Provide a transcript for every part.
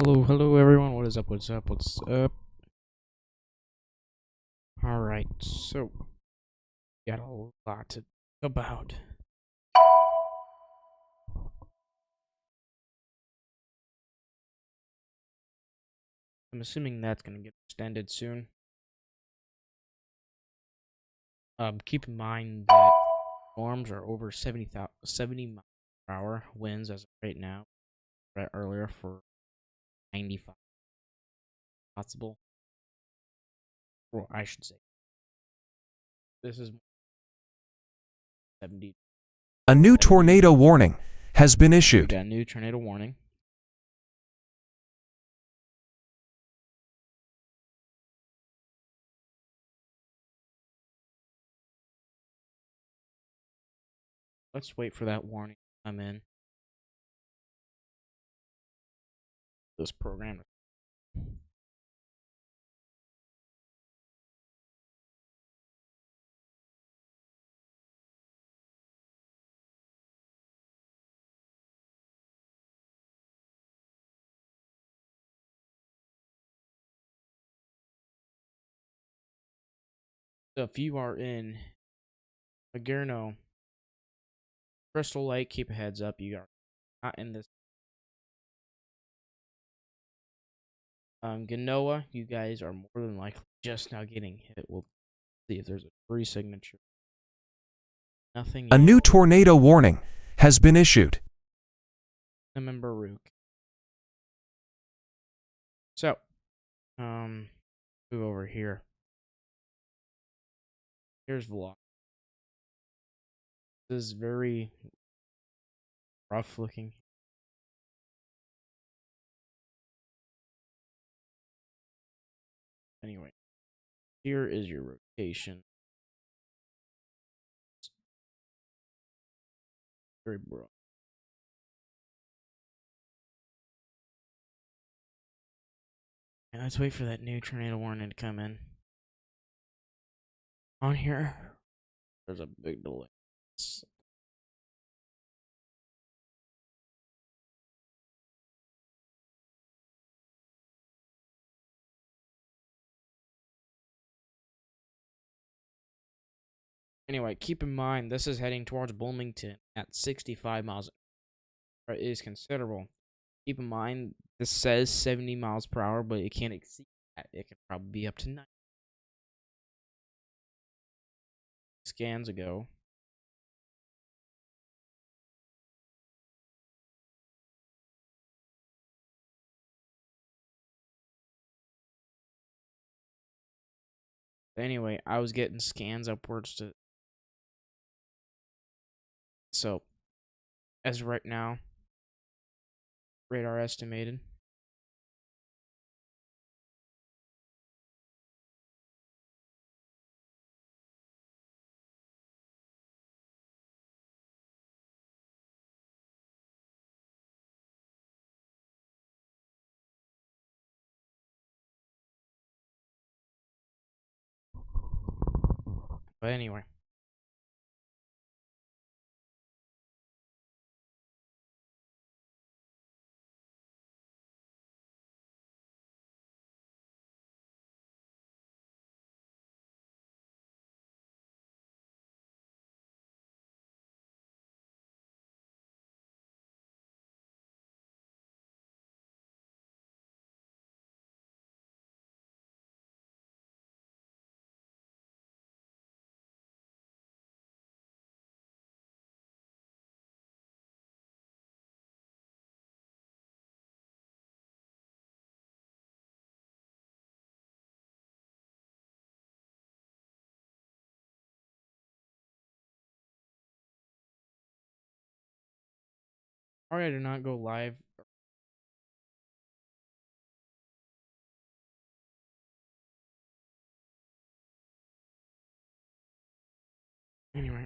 Hello everyone, what is up, what's up, what's up? Alright, so, got a lot to talk about. I'm assuming that's gonna get extended soon. Keep in mind that storms are over 70 miles per hour winds as of right now, right earlier for 95 possible. Or I should say, this is 70. A new 70. tornado warning has been We issued. got a new tornado warning. Let's wait for that warning to come in. This program. So if you are in Magerno, Crystal Lake, keep a heads up. You are not in this. Genoa, you guys are more than likely just now getting hit. We'll see if there's a free signature. Nothing A yet. new tornado warning has been issued. Cinnamon Baruch. So, move over here. Here's vlog. This is very rough looking. Anyway, here is your rotation. It's very broad. And let's wait for that new tornado warning to come in. On here, there's a big delay. Anyway, keep in mind this is heading towards Bloomington at 65 miles. It is considerable. Keep in mind this says 70 miles per hour, but it can't exceed that. It can probably be up to 90 scans ago. But anyway, I was getting scans upwards to. So, as of right now, radar estimated. But anyway. Sorry I did not go live. Anyway.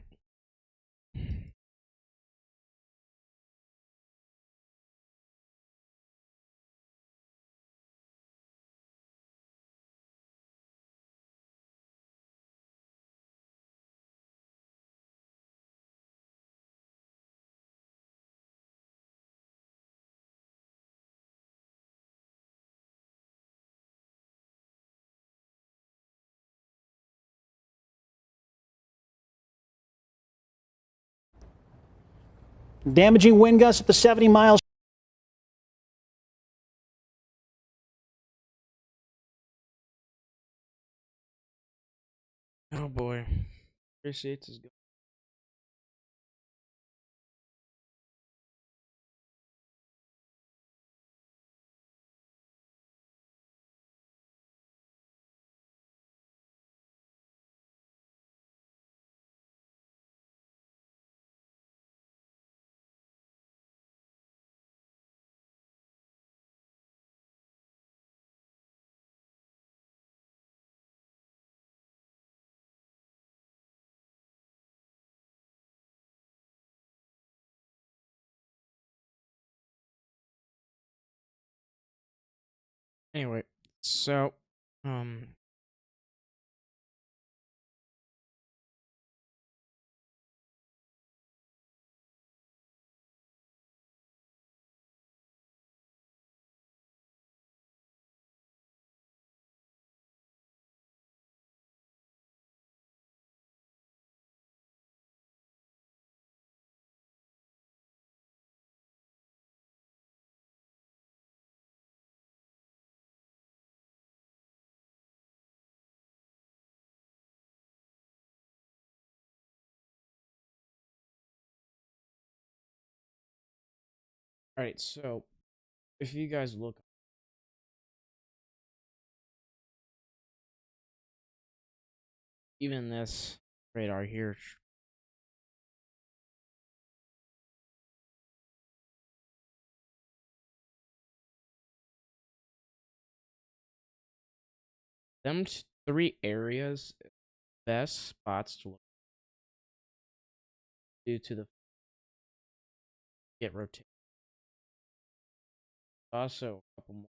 Damaging wind gusts at the 70 miles. Oh boy. Chris Yates is going. Anyway, so all right, so if you guys look, even this radar here, them three areas, best spots to look due to the get rotated. Also, a couple more.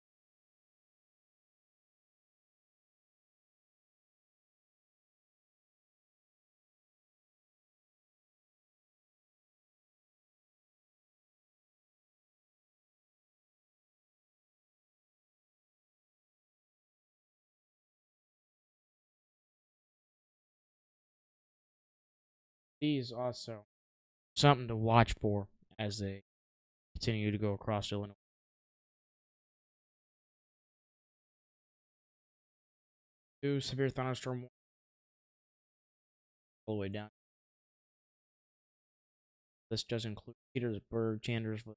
These also something to watch for as they continue to go across Illinois. Two severe thunderstorm all the way down. This does include Petersburg, Chancellorsville,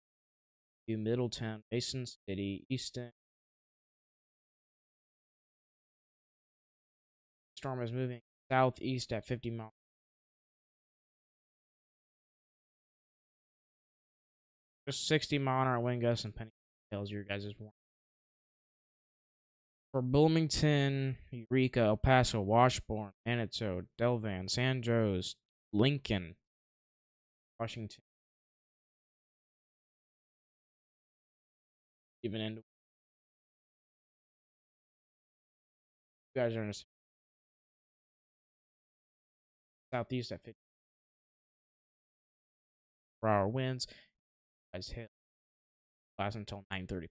Middletown, Mason City, Easton. Storm is moving southeast at 50 miles. Just 60-mile-an-hour wind gusts and penny tells your guys' warning. For Bloomington, Eureka, El Paso, Washburn, Manitou, Delvan, San Jose, Lincoln, Washington, even into you guys are in the southeast at 50 per hour winds. Guys hit last until 9:30.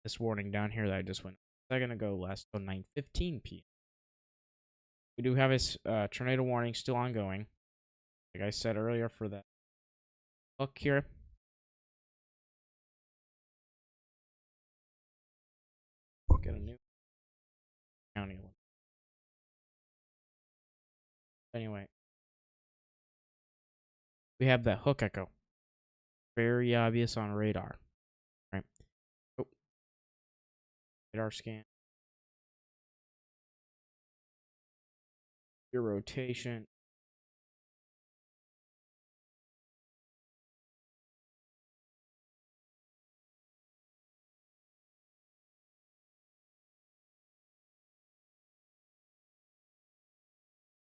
This warning down here that I just went a second ago lasts until 9:15 p.m. We do have a tornado warning still ongoing. Like I said earlier, for that look here. Get a new county one. Anyway, we have that hook echo. Very obvious on radar. Right. Oh. Radar scan. Your rotation.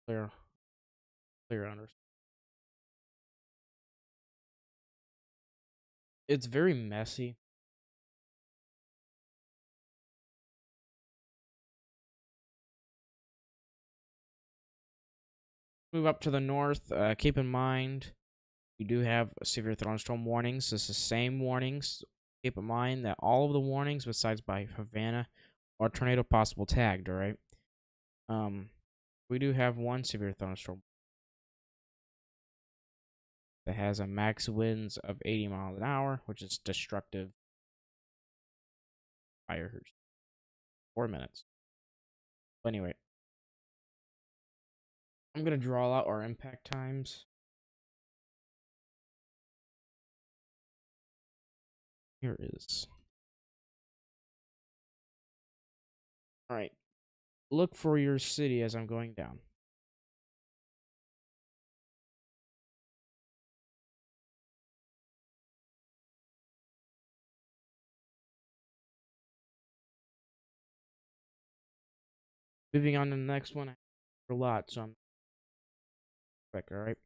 Clear. Clear under. It's very messy. Move up to the north. Keep in mind, you do have severe thunderstorm warnings. This is the same warnings. Keep in mind that all of the warnings, besides by Havana, are tornado possible tagged. All right. We do have one severe thunderstorm. that has a max winds of 80 miles an hour, which is destructive. Fires 4 minutes. But anyway, I'm gonna draw out our impact times. Here is. All right. Look for your city as I'm going down. Moving on to the next one. I have a lot, so I'm quick. All right.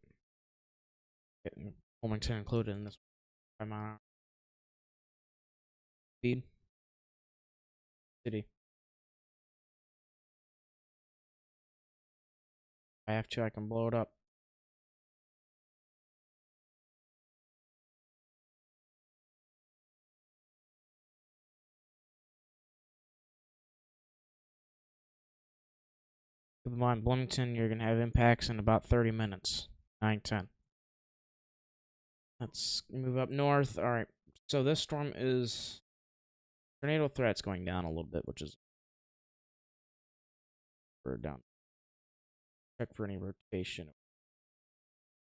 Getting Wilmington included in this 5 mile speed city. If I have to, I can blow it up. Keep in mind, Bloomington, you're gonna have impacts in about 30 minutes. 9, 10. Let's move up north. All right. So this storm is tornado threat's going down a little bit, which is we're down. Check for any rotation.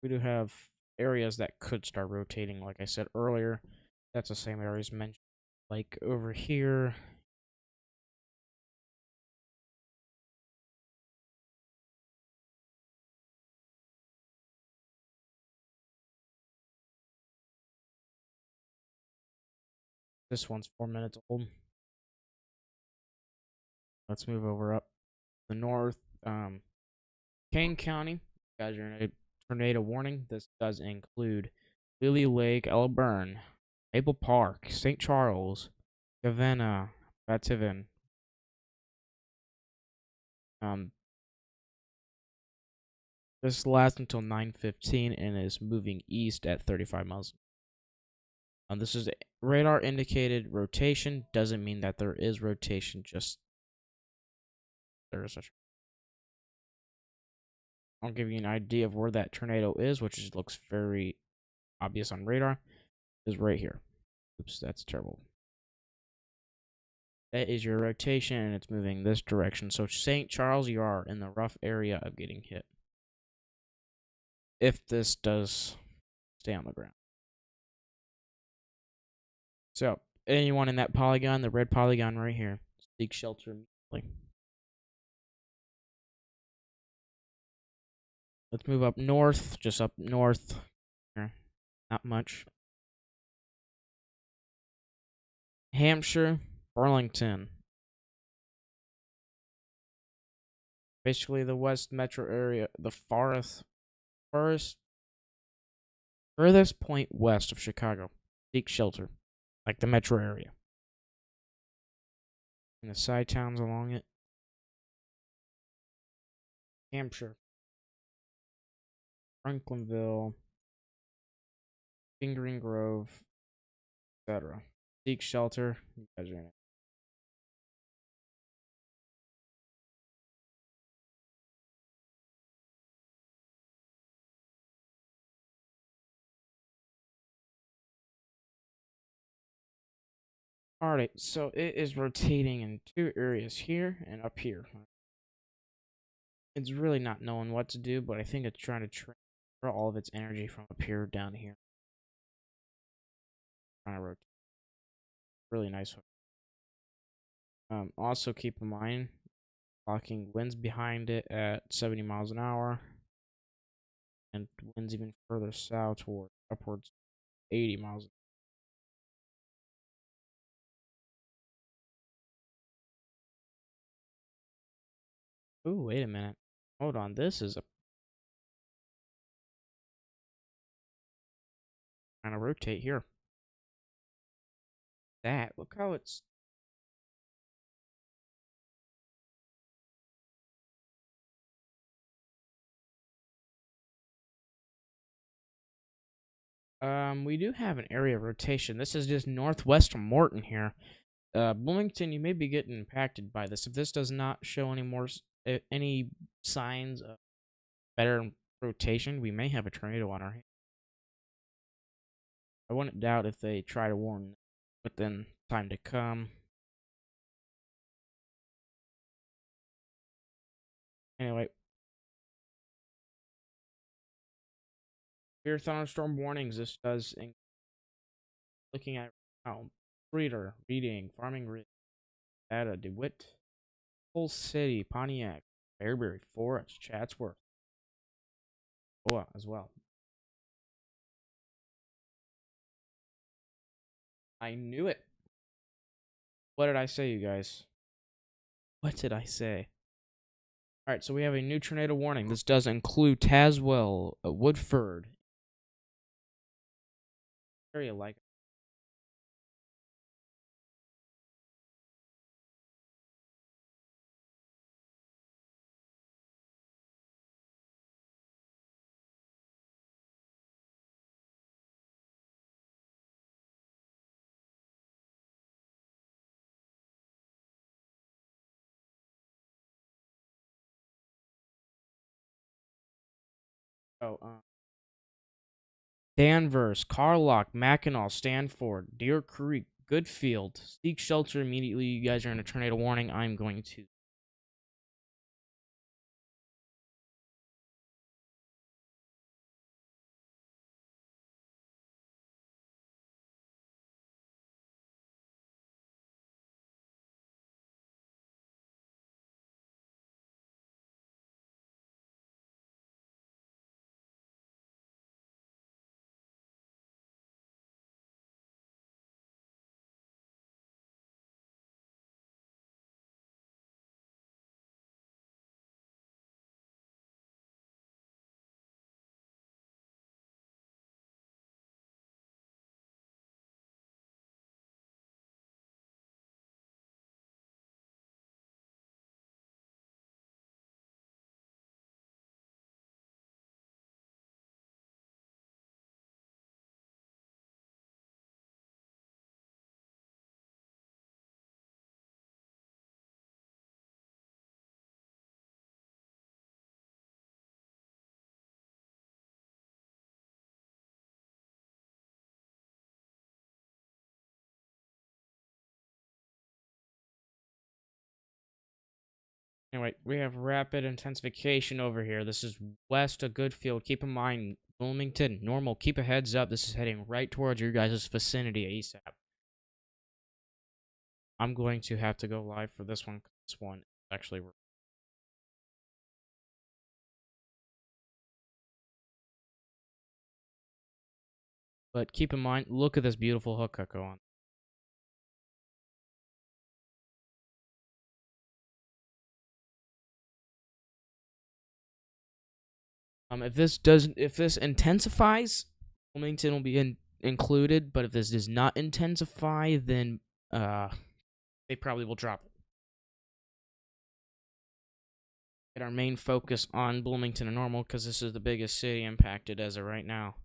We do have areas that could start rotating, like I said earlier. That's the same areas mentioned. Like over here. This one's 4 minutes old. Let's move over up the north. Kane County, you guys are in a tornado warning. This does include Lily Lake, Elburn, Maple Park, St. Charles, Savannah, Bativan. This lasts until 9:15 and is moving east at 35 miles. This is radar indicated rotation. Doesn't mean that there is rotation. Just there is a. I'll give you an idea of where that tornado is, which looks very obvious on radar. Is right here. Oops, that's terrible. That is your rotation, and it's moving this direction. So St. Charles, you are in the rough area of getting hit. If this does stay on the ground. So, anyone in that polygon, the red polygon right here, seek shelter immediately. Let's move up north, just up north. Not much. Hampshire, Burlington. Basically the west metro area, the furthest point west of Chicago. Seek shelter, like the metro area. And the side towns along it. Hampshire, Franklinville, Fingering Grove, etc. Seek shelter. You guys are in it. Alright, so it is rotating in 2 areas here and up here. It's really not knowing what to do, but I think it's trying to transfer all of its energy from up here down here. Trying to rotate. Really nice. Also keep in mind, blocking winds behind it at 70 miles an hour, and winds even further south toward upwards 80 miles. Ooh, wait a minute. Hold on, this is a kind of rotate here. Look how it's we do have an area of rotation. This is just northwest from Morton here. Bloomington, you may be getting impacted by this. If this does not show any signs of better rotation, we may have a tornado on our hands. I wouldn't doubt if they try to warn within time to come. Anyway, severe thunderstorm warnings. This does looking at now. Reader, reading, farming, data, DeWitt, Whole City, Pontiac, Fairbury, Forest, Chatsworth, Boa as well. I knew it. What did I say, you guys? What did I say? Alright, so we have a new tornado warning. This does include Tazewell, Woodford. Area like. Danvers, Carlock, Mackinac, Stanford, Deer Creek, Goodfield. Seek shelter immediately. You guys are in a tornado warning. I'm going to. Anyway, we have rapid intensification over here. This is west of Goodfield. Keep in mind, Bloomington, normal. Keep a heads up. This is heading right towards your guys' vicinity ASAP. I'm going to have to go live for this one. This one is actually. But keep in mind, look at this beautiful hook cut go on. If this intensifies, Wilmington will be included. But if this does not intensify, then they probably will drop it. Get our main focus on Bloomington and Normal because this is the biggest city impacted as of right now,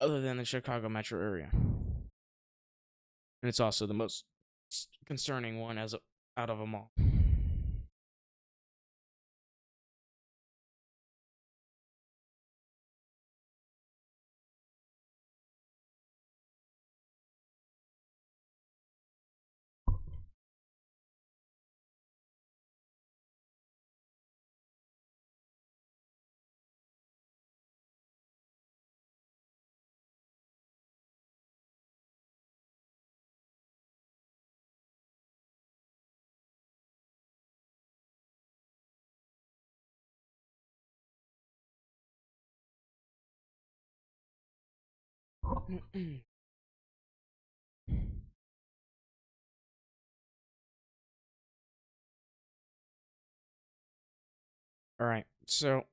other than the Chicago metro area, and it's also the most concerning one out of them all. All right, so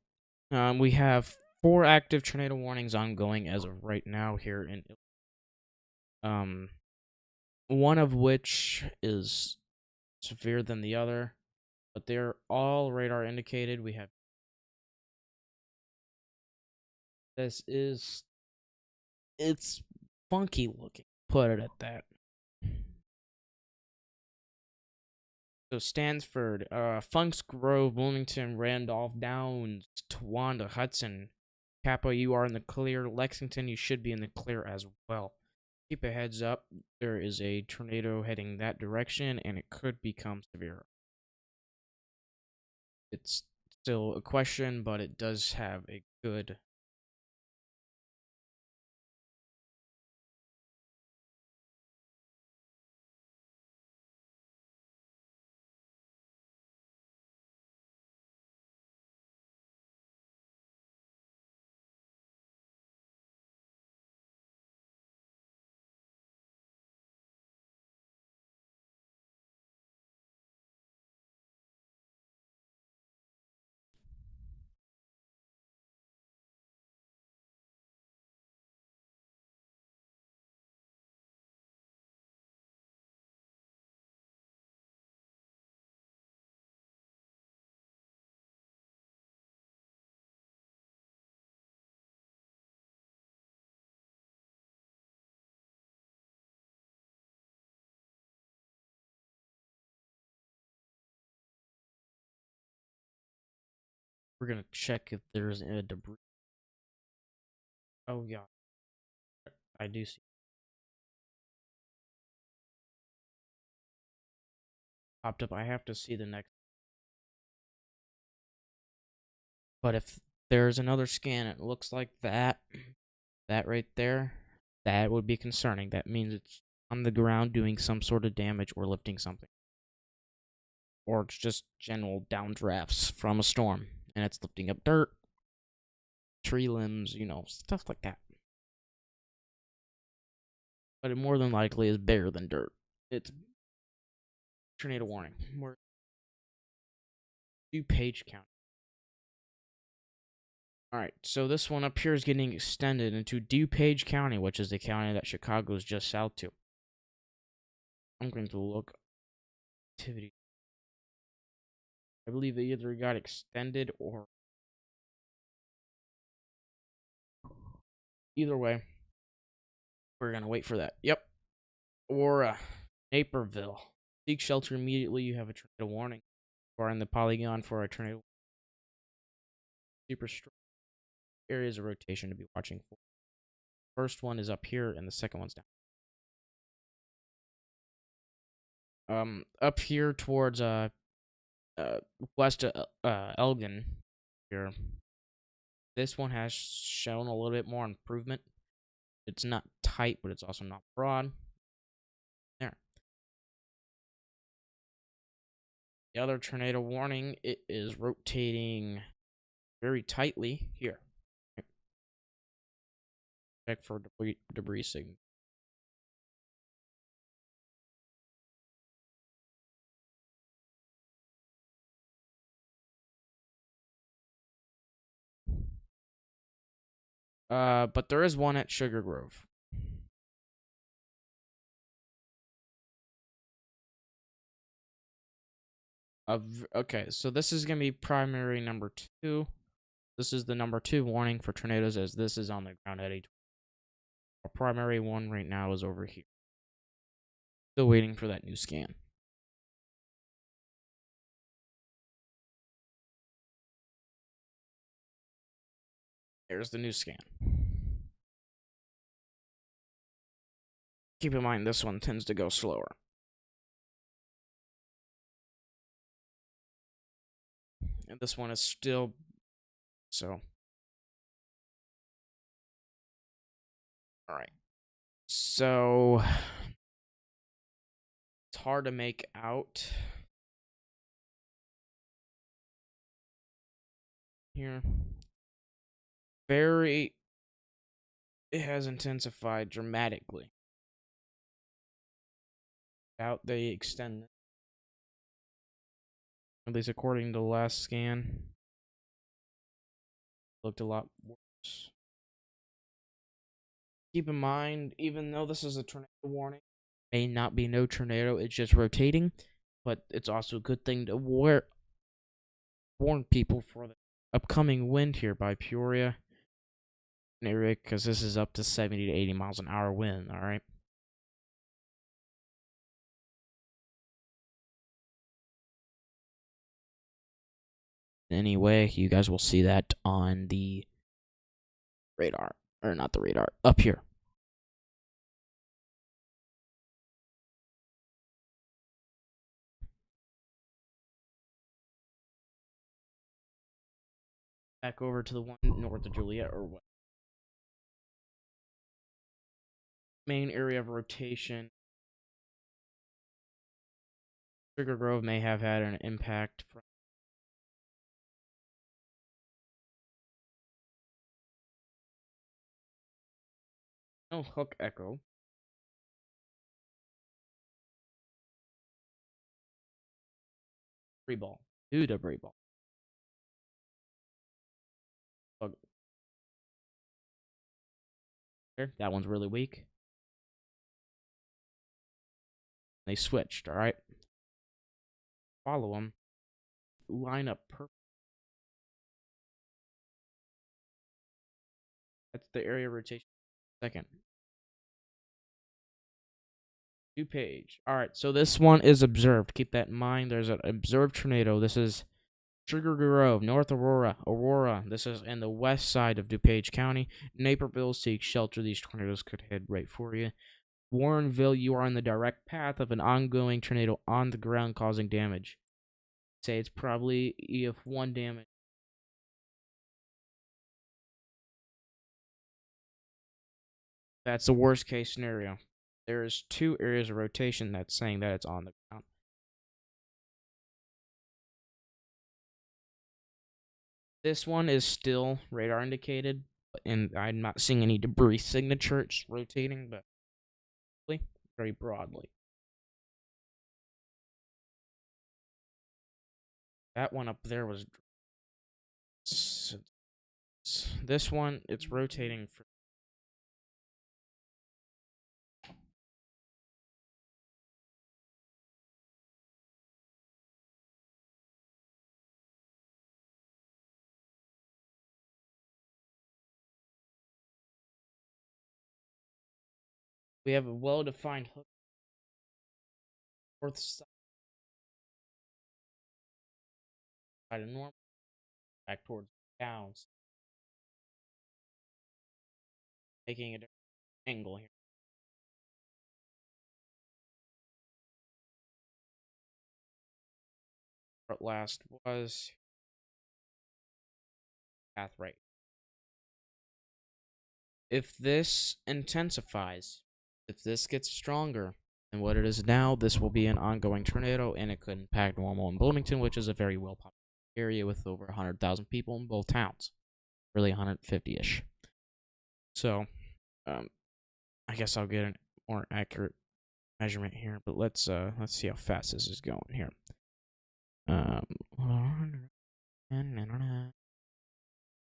we have 4 active tornado warnings ongoing as of right now here in one of which is severe than the other, but they're all radar indicated. We have it's funky looking, put it at that. So Stansford, Funks Grove, Wilmington, Randolph, Downs, Towanda, Hudson, Kappa, you are in the clear. Lexington, you should be in the clear as well. Keep a heads up. There is a tornado heading that direction, and it could become severe. It's still a question, but it does have a good... We're gonna check if there's a debris. Oh, yeah. I do see. Popped up. I have to see the next. But if there's another scan, it looks like that. That right there. That would be concerning. That means it's on the ground doing some sort of damage or lifting something. Or it's just general downdrafts from a storm. And it's lifting up dirt, tree limbs, stuff like that. But it more than likely is bigger than dirt. It's tornado warning. We're DuPage County. Alright, so this one up here is getting extended into DuPage County, which is the county that Chicago's just south to. I'm going to look activity. I believe it either got extended or... Either way, we're going to wait for that. Yep. Or Naperville. Seek shelter immediately. You have a tornado warning. You are in the polygon for a tornado. Super strong areas of rotation to be watching for. First one is up here, and the second one's down. Up here towards west of Elgin here. This one has shown a little bit more improvement. It's not tight, but it's also not broad. There. The other tornado warning, it is rotating very tightly here. Check for debris signal. But there is one at Sugar Grove. Okay, so this is gonna be primary number 2. This is the number 2 warning for tornadoes, as this is on the ground heading. Our primary one right now is over here. Still waiting for that new scan. There's the new scan. Keep in mind, this one tends to go slower. And this one is still... So... Alright. So... It's hard to make out... Here. It has intensified dramatically. Out they extend, at least according to the last scan. Looked a lot worse. Keep in mind, even though this is a tornado warning, may not be no tornado, it's just rotating, but it's also a good thing to warn people for the upcoming wind here by Peoria area, because this is up to 70 to 80 miles an hour wind. All right. Anyway, you guys will see that on the radar. Or not the radar. Up here. Back over to the one north of Juliet or what? Main area of rotation. Sugar Grove may have had an impact from Hook Echo. Free ball. Do the free ball. Bug. There, that one's really weak. They switched, alright? Follow them. Line up perfect. That's the area rotation. Second. DuPage. Alright, so this one is observed. Keep that in mind. There's an observed tornado. This is Sugar Grove, North Aurora. Aurora. This is in the west side of DuPage County. Naperville seeks shelter. These tornadoes could head right for you. Warrenville, you are in the direct path of an ongoing tornado on the ground causing damage. Say it's probably EF1 damage. That's the worst case scenario. There's 2 areas of rotation that's saying that it's on the ground. This one is still radar indicated, and I'm not seeing any debris signatures rotating, but very broadly. That one up there was... This one, it's rotating for... We have a well-defined hook. North side of normal. Back towards downs. Making a different angle here. What last was... path right. If this intensifies, if this gets stronger than what it is now, this will be an ongoing tornado, and it could impact Normal and Bloomington, which is a very well-populated area with over 100,000 people in both towns. Really 150-ish. So, I guess I'll get a more accurate measurement here, but let's see how fast this is going here.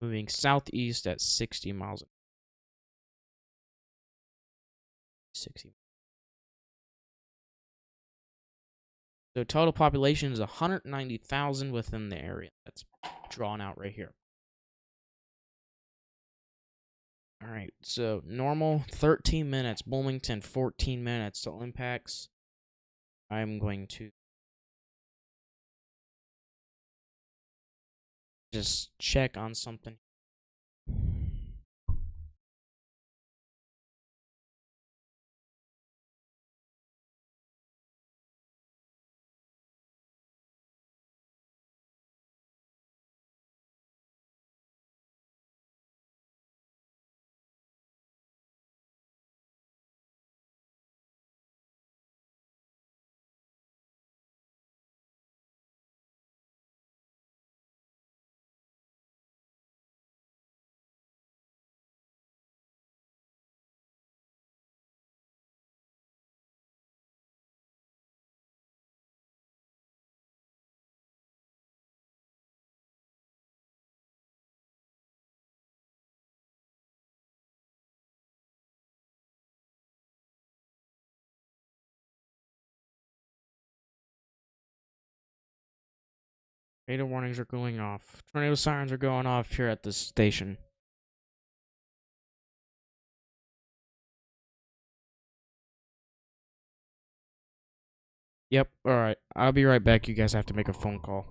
Moving southeast at 60 miles. 60. So total population is 190,000 within the area that's drawn out right here. All right, so Normal 13 minutes, Bloomington 14 minutes. So impacts. I'm going to just check on something. Tornado warnings are going off. Tornado sirens are going off here at this station. Yep, alright. I'll be right back. You guys have to make a phone call.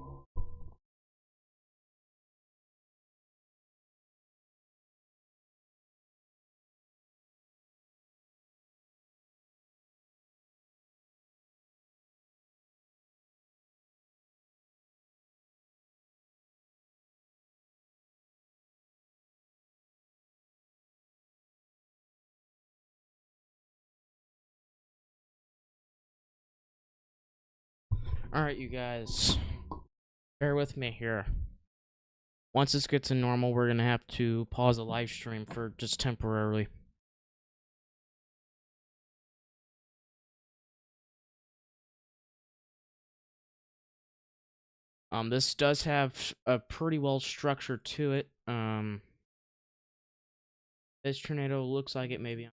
Alright, you guys. Bear with me here. Once this gets to normal, we're gonna have to pause the live stream for just temporarily. This does have a pretty well structure to it. This tornado looks like it may be.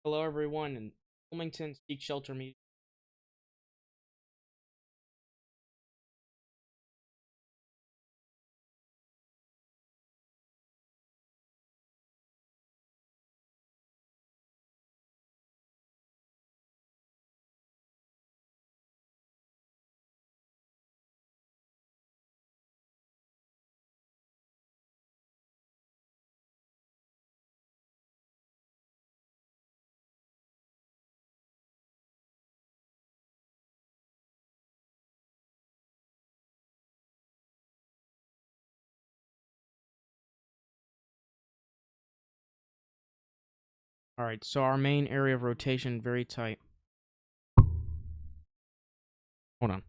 Hello, everyone, and Wilmington Seek Shelter Media. Alright, so our main area of rotation very tight. Hold on.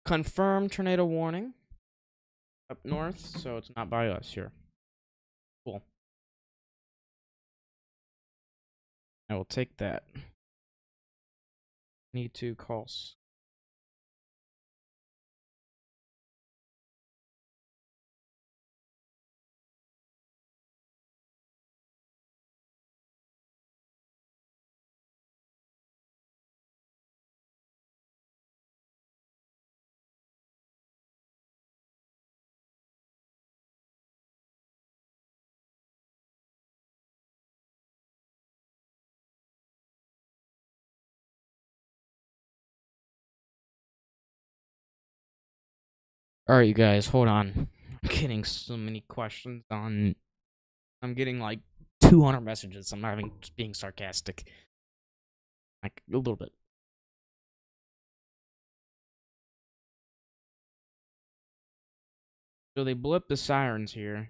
Confirmed tornado warning up north, so it's not by us here. Cool. I will take that. Need to call. Alright, you guys, hold on. I'm getting so many questions on. I'm getting like 200 messages. I'm not even just being sarcastic. Like, a little bit. So they blew up the sirens here.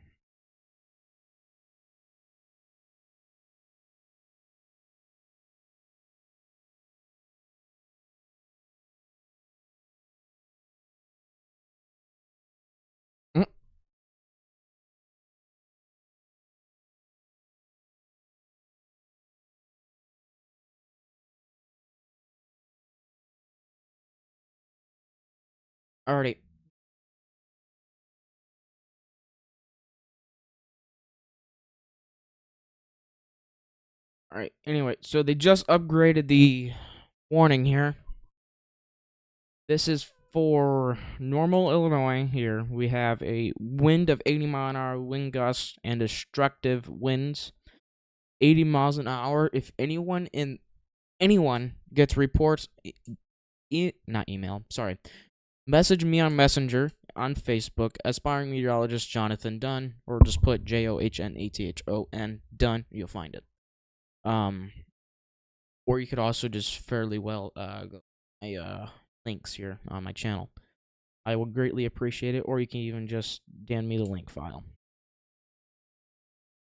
Alrighty. Alright, anyway, so they just upgraded the warning here. This is for normal Illinois here. We have a wind of 80-mile-an-hour wind gusts and destructive winds. 80 miles an hour. If anyone gets reports, not email, sorry. Message me on Messenger on Facebook, aspiring meteorologist Jonathan Dunn, or just put JOHNATHON Dunn, you'll find it. Or you could also just fairly well go my links here on my channel. I would greatly appreciate it, or you can even just DM me the link file.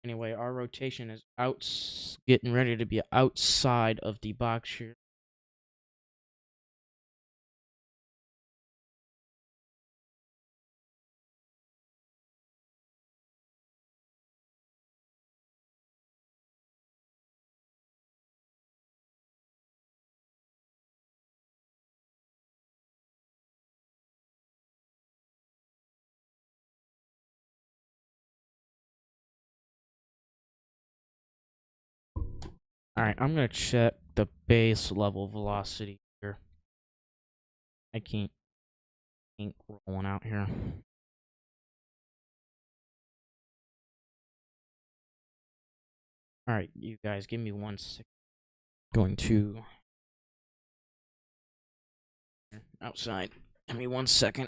Anyway, our rotation is getting ready to be outside of the box here. Alright, I'm gonna check the base level velocity here. I can't ink rolling out here. Alright, you guys, give me 1 second. Going to outside. Give me 1 second.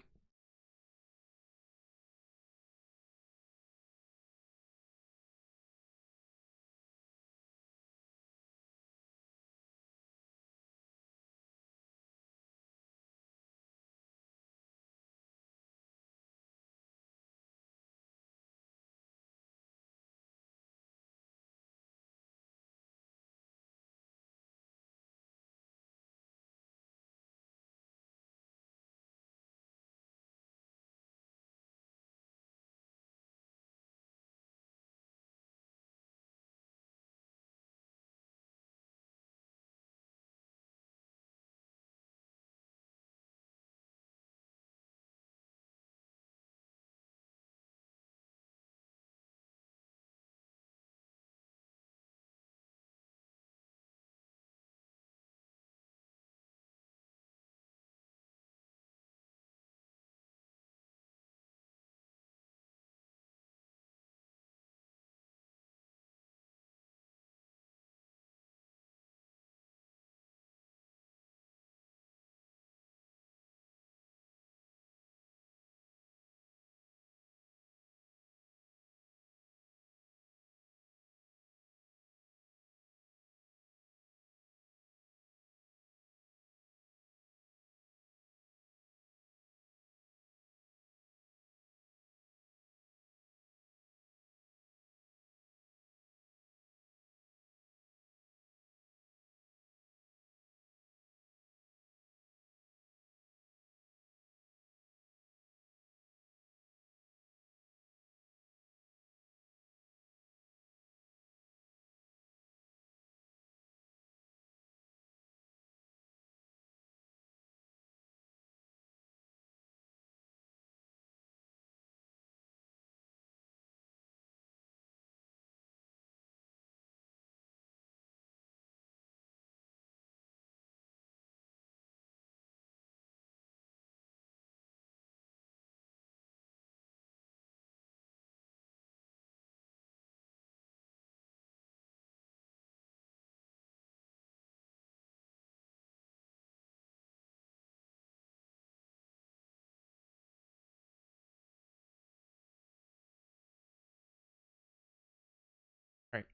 Alright.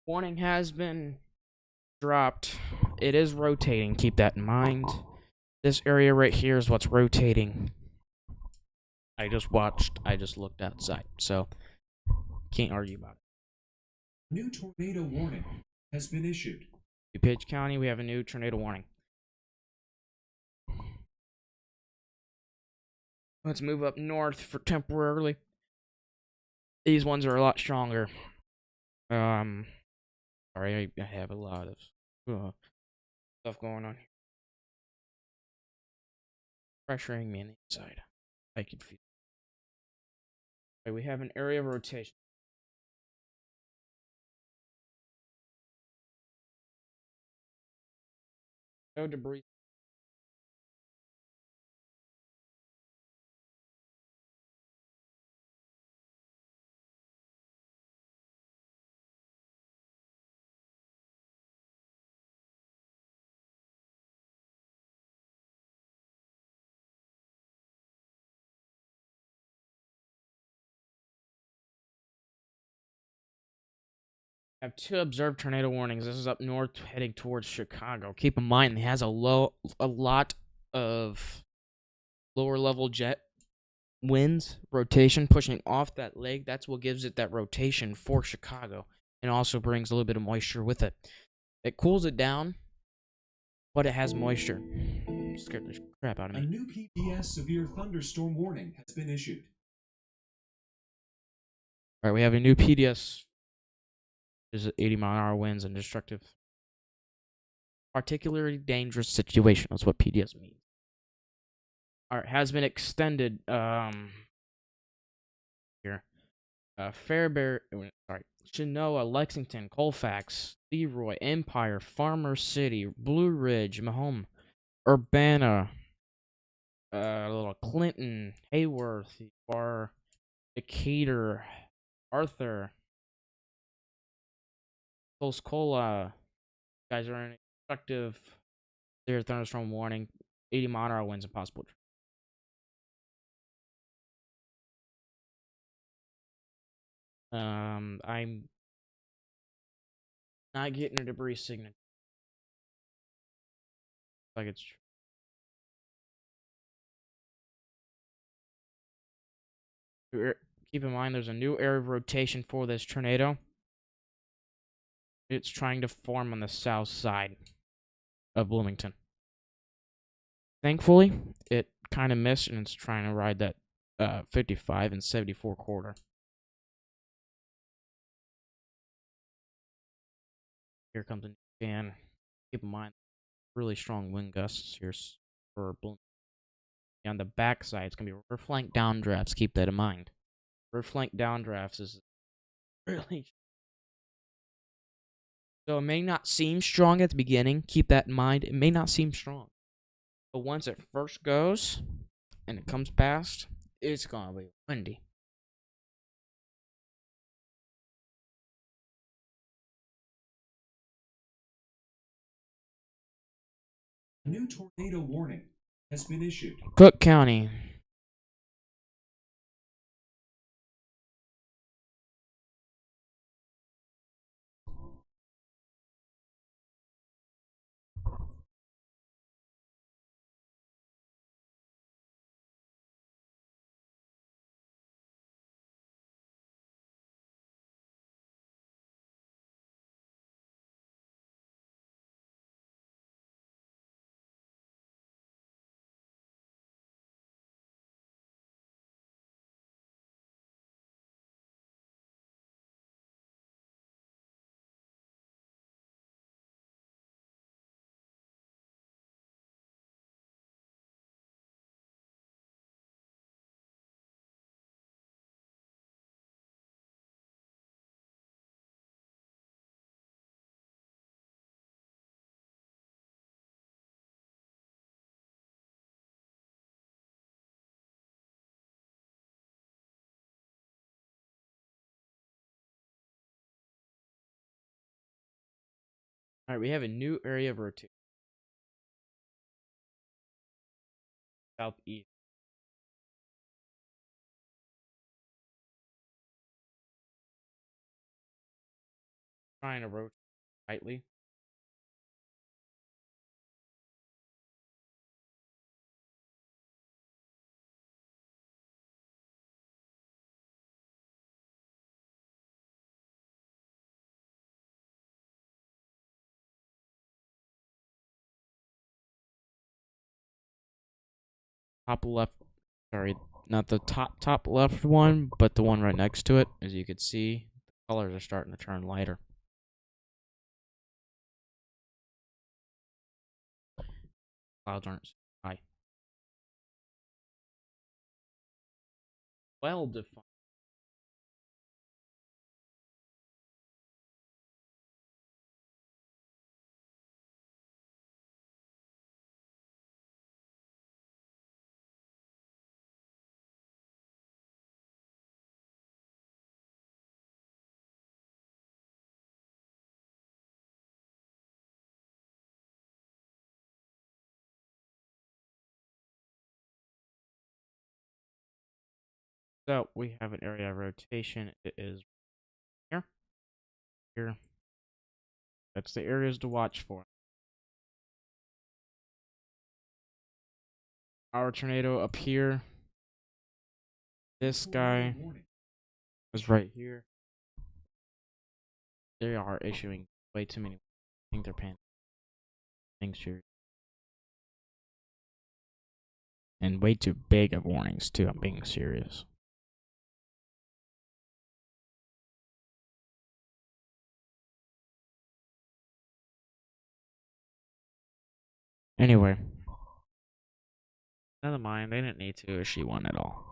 Warning has been dropped. It is rotating, keep that in mind. This area right here is what's rotating. I just looked outside, so can't argue about it. New tornado warning has been issued. DuPage County, we have a new tornado warning. Let's move up north for temporarily. These ones are a lot stronger. Sorry, I have a lot of stuff going on here. Pressuring me on the inside. I can feel it. Okay, we have an area of rotation. No debris. I have 2 observed tornado warnings. This is up north heading towards Chicago. Keep in mind it has a lot of lower level jet winds, rotation, pushing off that leg. That's what gives it that rotation for Chicago, and also brings a little bit of moisture with it. It cools it down, but it has moisture. Scared the crap out of A me. new PBS severe thunderstorm warning has been issued. All right, we have a new PDS. Is 80-mile-an-hour winds and destructive, particularly dangerous situation. That's what PDS means. All right, has been extended. Here, Fairbury, Chinoa, Lexington, Colfax, Leroy, Empire, Farmer City, Blue Ridge, Mahone, Urbana, little Clinton, Hayworth, Bar, Decatur, Arthur, Cola. Guys are in destructive. There's thunderstorm warning. 80-mile-an-hour winds and possible. I'm not getting a debris signature. Like it's true. Keep in mind, there's a new area of rotation for this tornado. It's trying to form on the south side of Bloomington. Thankfully, it kind of missed, and it's trying to ride that 55 and 74 corridor. Here comes a new fan. Keep in mind, really strong wind gusts here for Bloomington. On the back side, it's going to be rear flank downdrafts. Keep that in mind. Rear flank downdrafts is really. So it may not seem strong at the beginning. Keep that in mind. It may not seem strong. But once it first goes and it comes past, it's going to be windy. A new tornado warning has been issued. Cook County. All right, we have a new area of rotation. Southeast. Trying to rotate tightly. Top left, sorry, not the top left one, but the one right next to it. As you can see, the colors are starting to turn lighter. Clouds aren't so high. Well defined. So we have an area of rotation. It is here, here. That's the areas to watch for. Our tornado up here This guy is right here. They are issuing way too many. I think they're paying things here. And way too big of warnings, too. I'm being serious. Anyway. Never mind, they didn't need to issue one at all.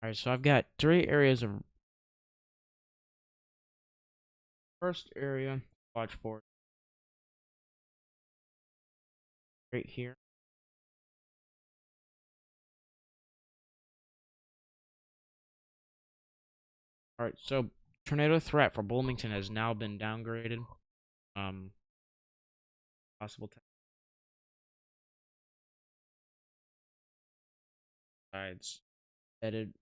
Alright, so I've got 3 areas of. First area, watch for right here. Alright, so tornado threat for Bloomington has now been downgraded. Possible sides headed.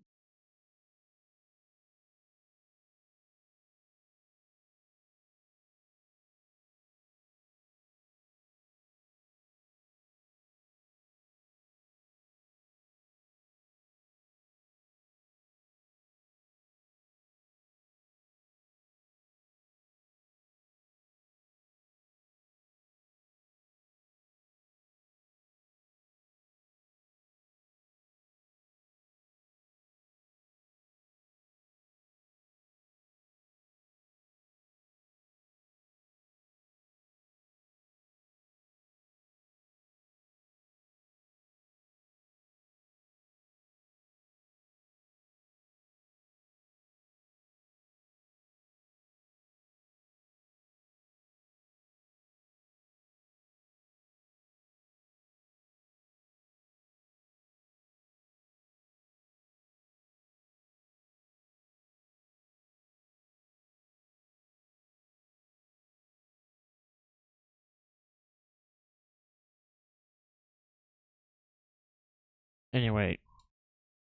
Anyway,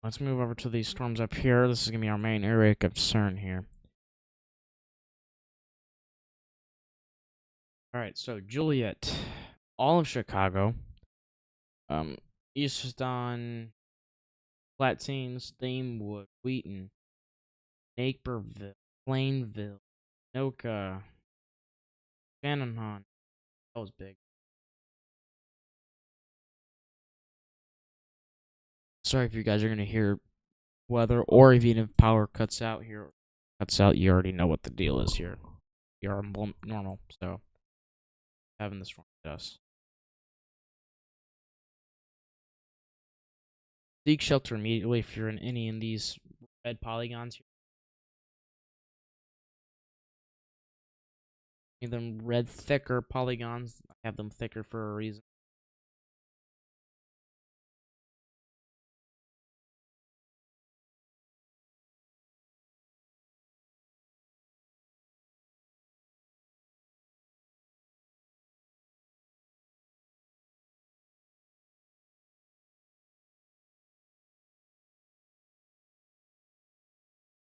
let's move over to these storms up here. This is gonna be our main area of concern here. Alright, so Juliet, all of Chicago, Easton, Platines, Themewood, Wheaton, Naperville, Plainville, Noka, Shannonhon. That was big. Sorry if you guys are gonna hear weather, or even if power cuts out here, you already know what the deal is here. We are normal, so having this wrong with us. Seek shelter immediately if you're in any of these red polygons here. Them red thicker polygons. I have them thicker for a reason.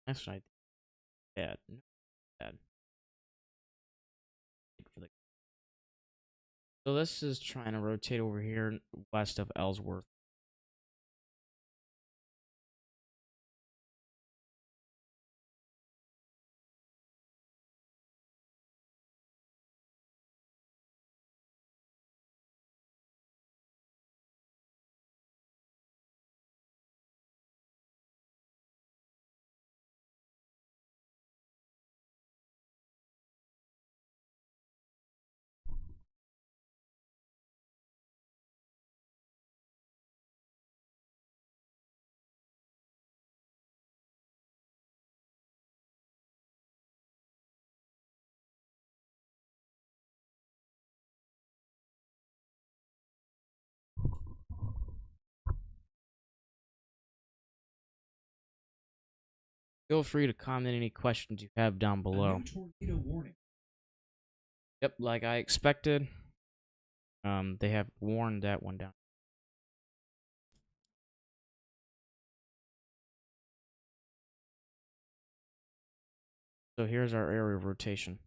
Actually, bad. No, bad. So this is trying to rotate over here west of Ellsworth. Feel free to comment any questions you have down A below. new tornado warning. Yep, like I expected. They have warned that one down. So here's our area of rotation.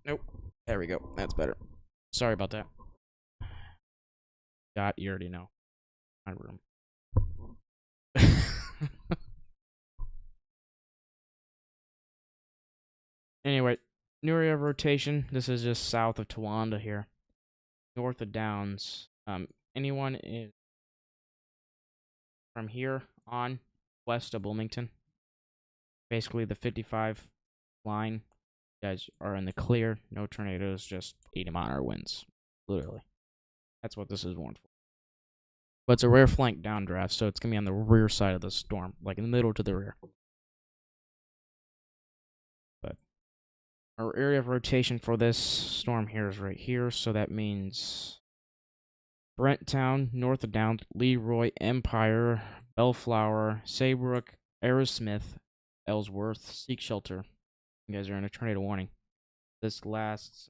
Nope. There we go. That's better. Sorry about that. You already know. My room. Anyway, new area of rotation. This is just south of Towanda here. North of Downs. Anyone is from here on west of Bloomington. Basically the 55 line. You guys are in the clear. No tornadoes, just 80-mile-an-hour winds. Literally. That's what this is warned for. But it's a rare flank downdraft, so it's going to be on the rear side of the storm, like in the middle to the rear. But our area of rotation for this storm here is right here, so that means Brenttown, north of Downs, Leroy, Empire, Bellflower, Saybrook, Aerosmith, Ellsworth, Seek Shelter. You guys are in a tornado warning. This lasts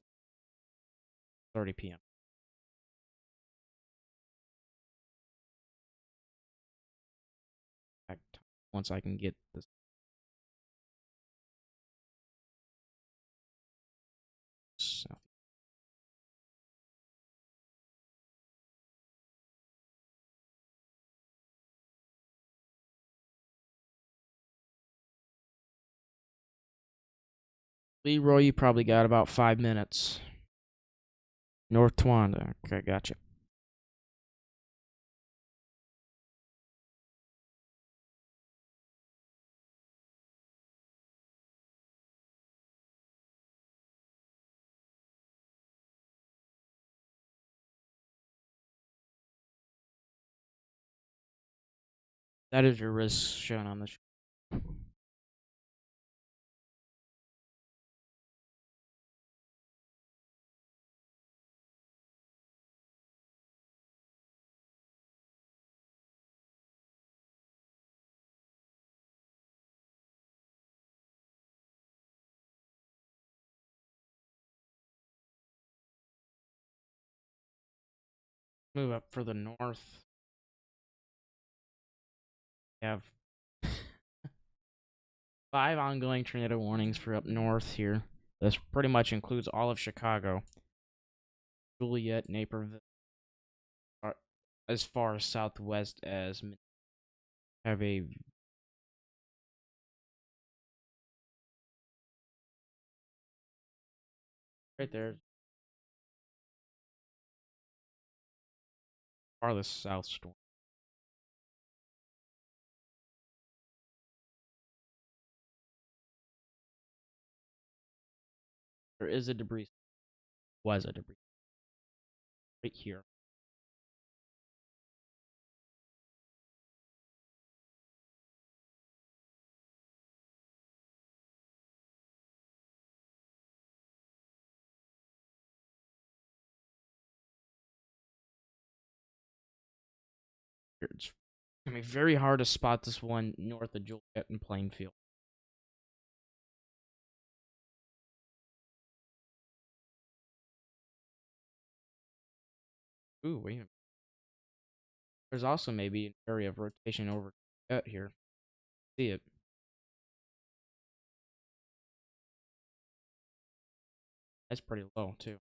30 p.m. Once I can get this. South. Leroy, you probably got about 5 minutes. North Towanda. Okay, gotcha. That is your risk shown on the move up further north. We have 5 ongoing tornado warnings for up north here. This pretty much includes all of Chicago. Juliet, Naperville, as far southwest as have a right there. Farthest south storm. There is a debris. Was a debris. Right here. It's gonna be very hard to spot this one north of Juliet and Plainfield. Ooh, wait a minute. There's also maybe an area of rotation over here. See it. That's pretty low too.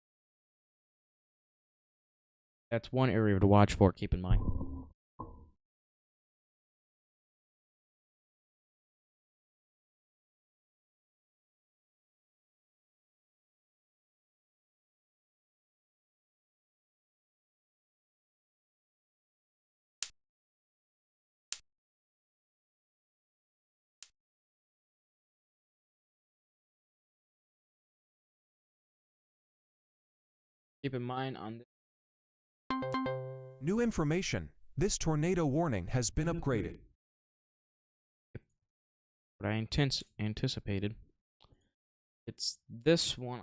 That's one area to watch for, keep in mind. Keep in mind on this. New information. This tornado warning has been upgraded. What I anticipated. It's this one.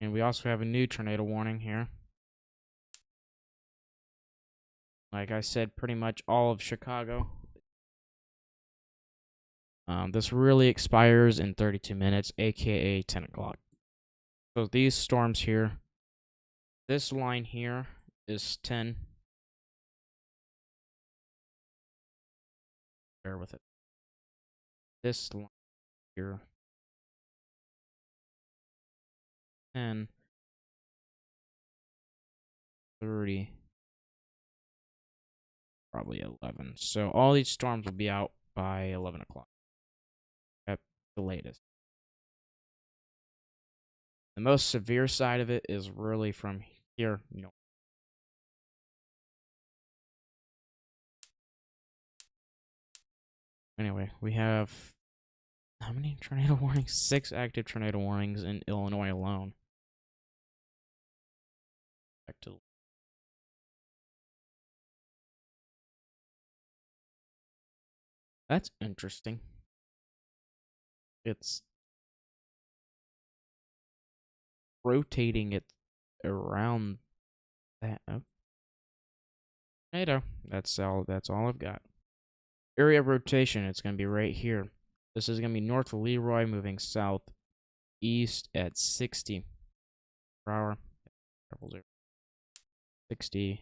And we also have a new tornado warning here. Like I said, pretty much all of Chicago. This really expires in 32 minutes, aka 10 o'clock. So these storms here, this line here is 10. Bear with it. This line here, 10, 30, probably 11. So all these storms will be out by 11 o'clock at the latest. The most severe side of it is really from here, Anyway, we have how many tornado warnings? 6 active tornado warnings in Illinois alone. Back to That's interesting. It's rotating it around that. Oh. Tornado. That's all I've got. Area of rotation, it's going to be right here. This is going to be north of Leroy, moving southeast at 60 per hour. 60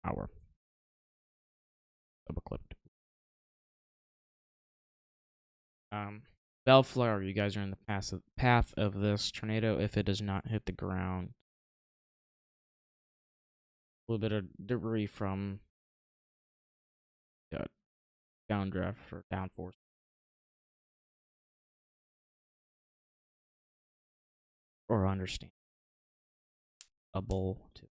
hour. Double clipped. Bellflower, you guys are in the path of this tornado if it does not hit the ground. A little bit of debris from downdraft or downforce. Or understand. A bowl too.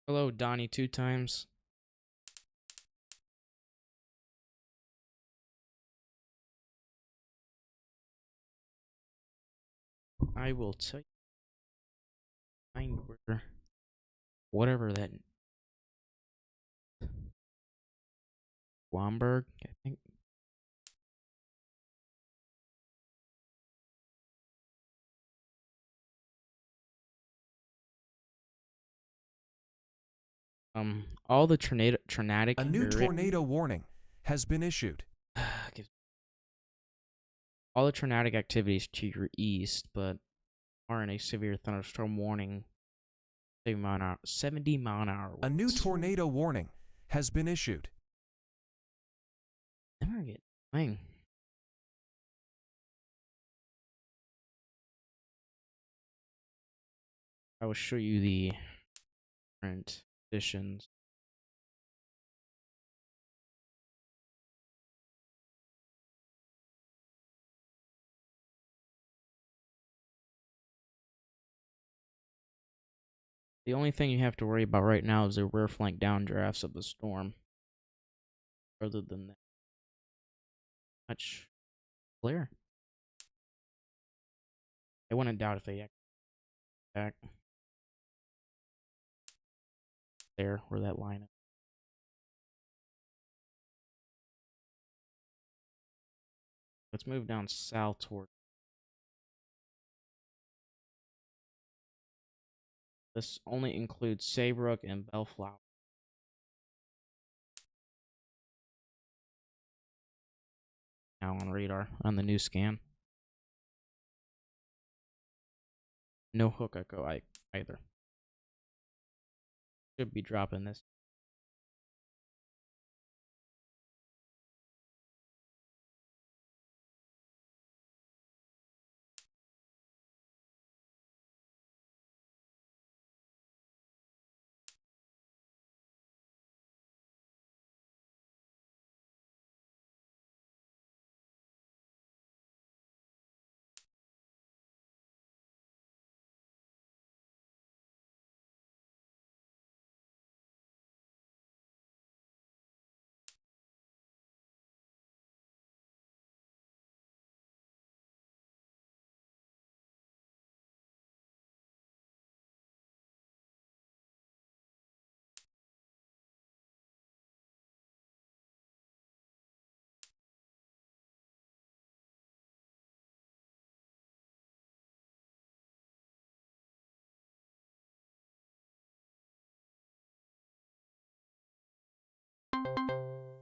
Hello, Donnie, 2 times. I will tell you. Find where, whatever that. Wamberg, I think. All the tornadic. A new tornado warning has been issued. All the tornadic activities to your east, but are in a severe thunderstorm warning. 70 mile an hour. A new winds. tornado warning has been issued. Never get thing. I will show you the current conditions. The only thing you have to worry about right now is the rear flank downdrafts of the storm. Other than that, much clear. I wouldn't doubt if they act back there where that line is. Let's move down south toward. This only includes Saybrook and Bellflower. Now on radar on the new scan. No hook echo either. Should be dropping this.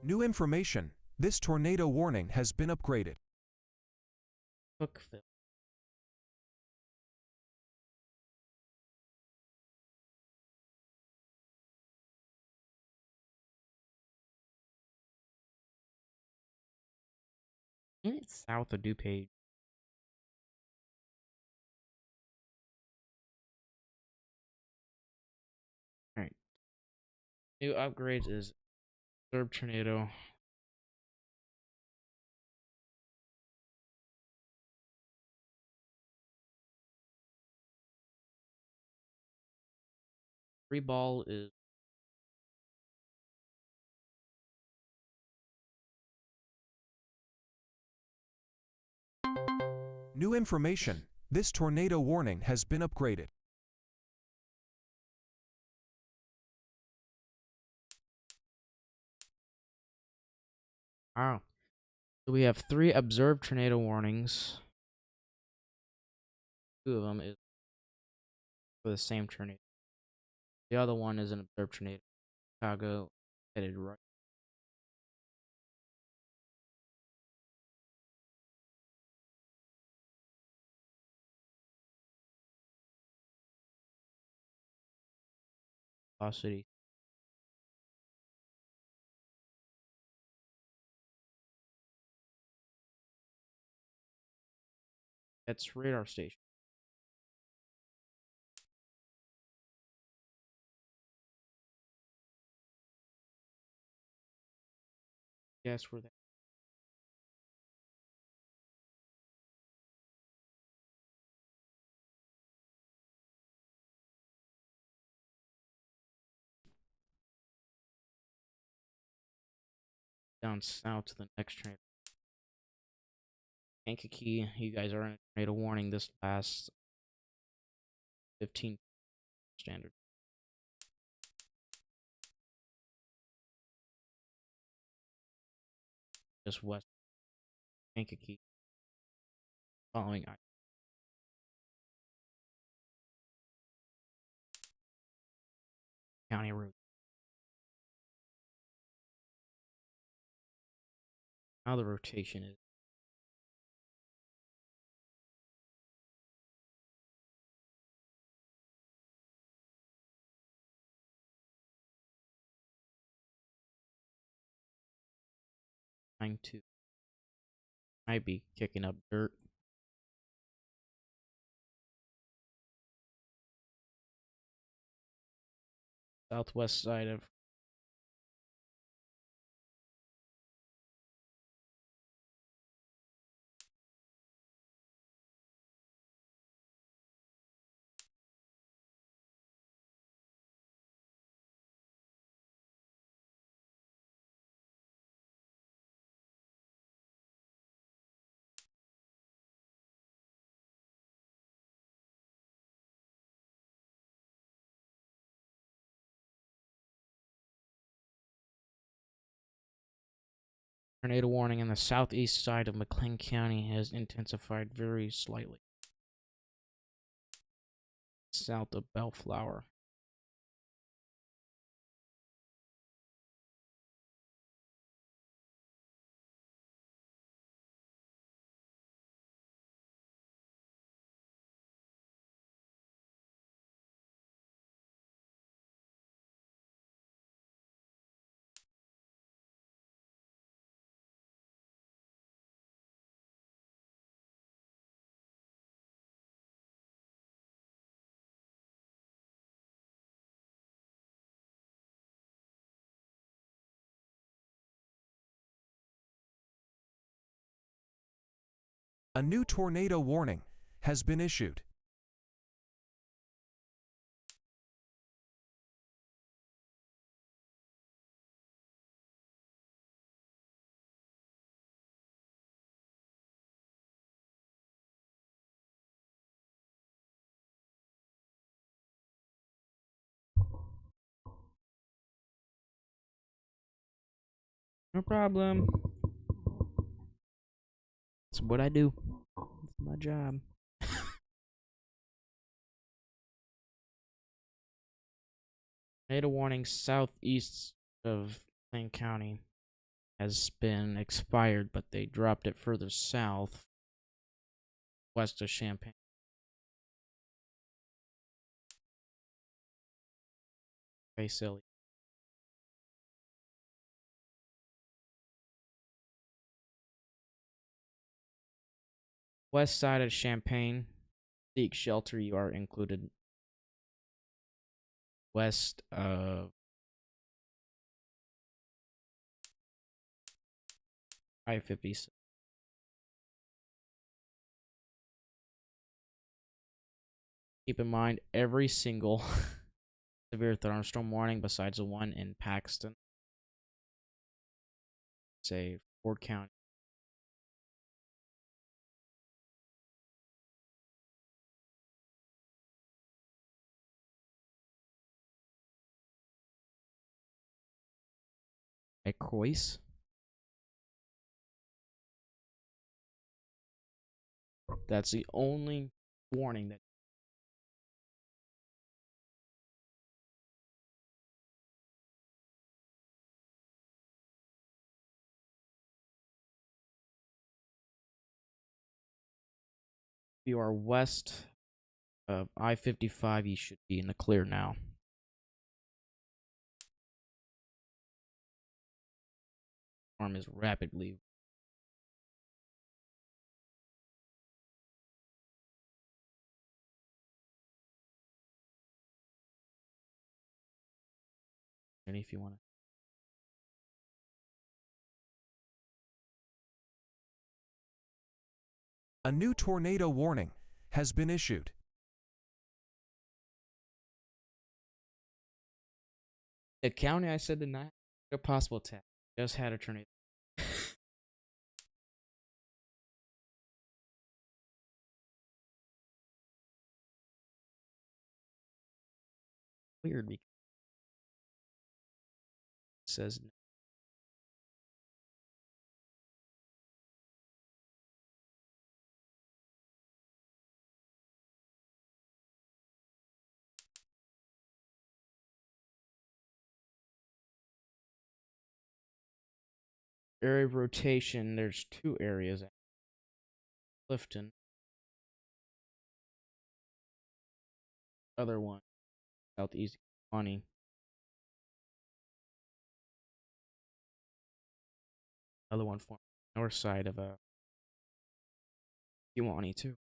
New information. This tornado warning has been upgraded. Hookville. It's south of DuPage. Alright. New upgrades is Observed Tornado. Free ball is New information. This tornado warning has been upgraded. wow. So we have 3 observed tornado warnings. 2 of them is for the same tornado. The other one is an observed tornado. Chicago headed right. Velocity. That's radar station. Guess where that. down south to the next tornado. Kankakee, you guys are in a tornado warning this last 15 standard. Just west of Kankakee. Following county route. Now the rotation is trying to might be kicking up dirt. Southwest side of tornado warning in the southeast side of McLean County has intensified very slightly. South of Bellflower. A new tornado warning has been issued. No problem. That's what I do. It's my job. Tornado warning southeast of Plain County has been expired, but they dropped it further south, west of Champaign. Very silly. West side of Champaign, seek shelter. You are included. West of I-50. Keep in mind every single severe thunderstorm warning besides the one in Paxton, say Ford County, at Croix. That's the only warning that if you are west of I-55, you should be in the clear now. Storm is rapidly. And if you want to. A new tornado warning has been issued. The county I said did not have a possible attack just had a tornado. weird because it says area of rotation. There's two areas at Clifton. Other one southeast Kewanee. Other one from north side of Kewanee too.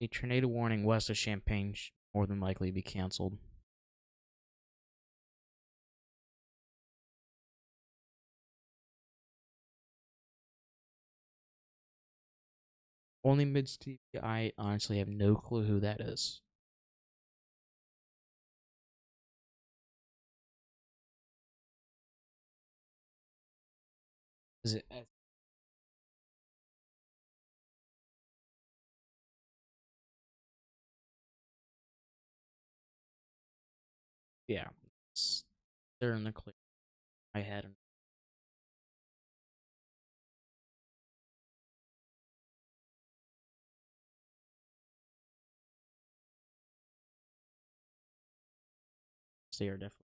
A tornado warning west of Champaign more than likely be canceled. Only mid Stevie. I honestly have no clue who that is. Is it? Yeah, they're in the clear. I had them. They are definitely.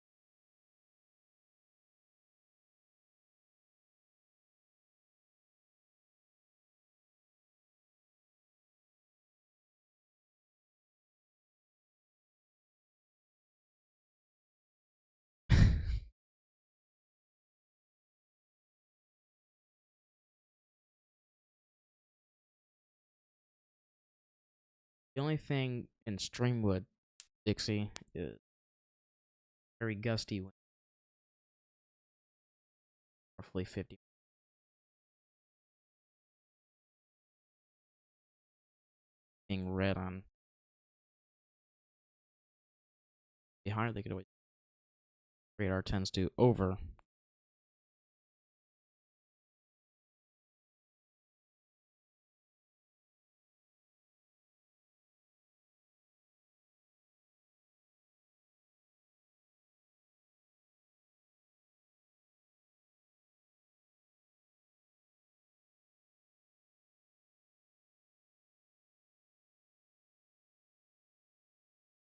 The only thing in Streamwood, Dixie, is very gusty wind, roughly 50. Being red on the higher they could always radar tends to over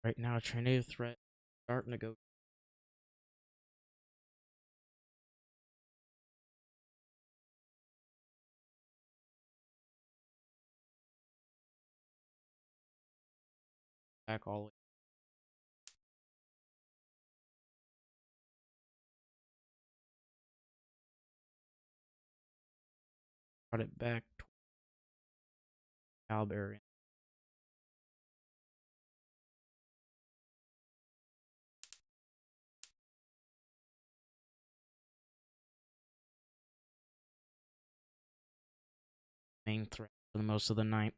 Right now, tornado threat starting to go. Back all the way. Brought it back to Calbury. Main threat for the most of the night.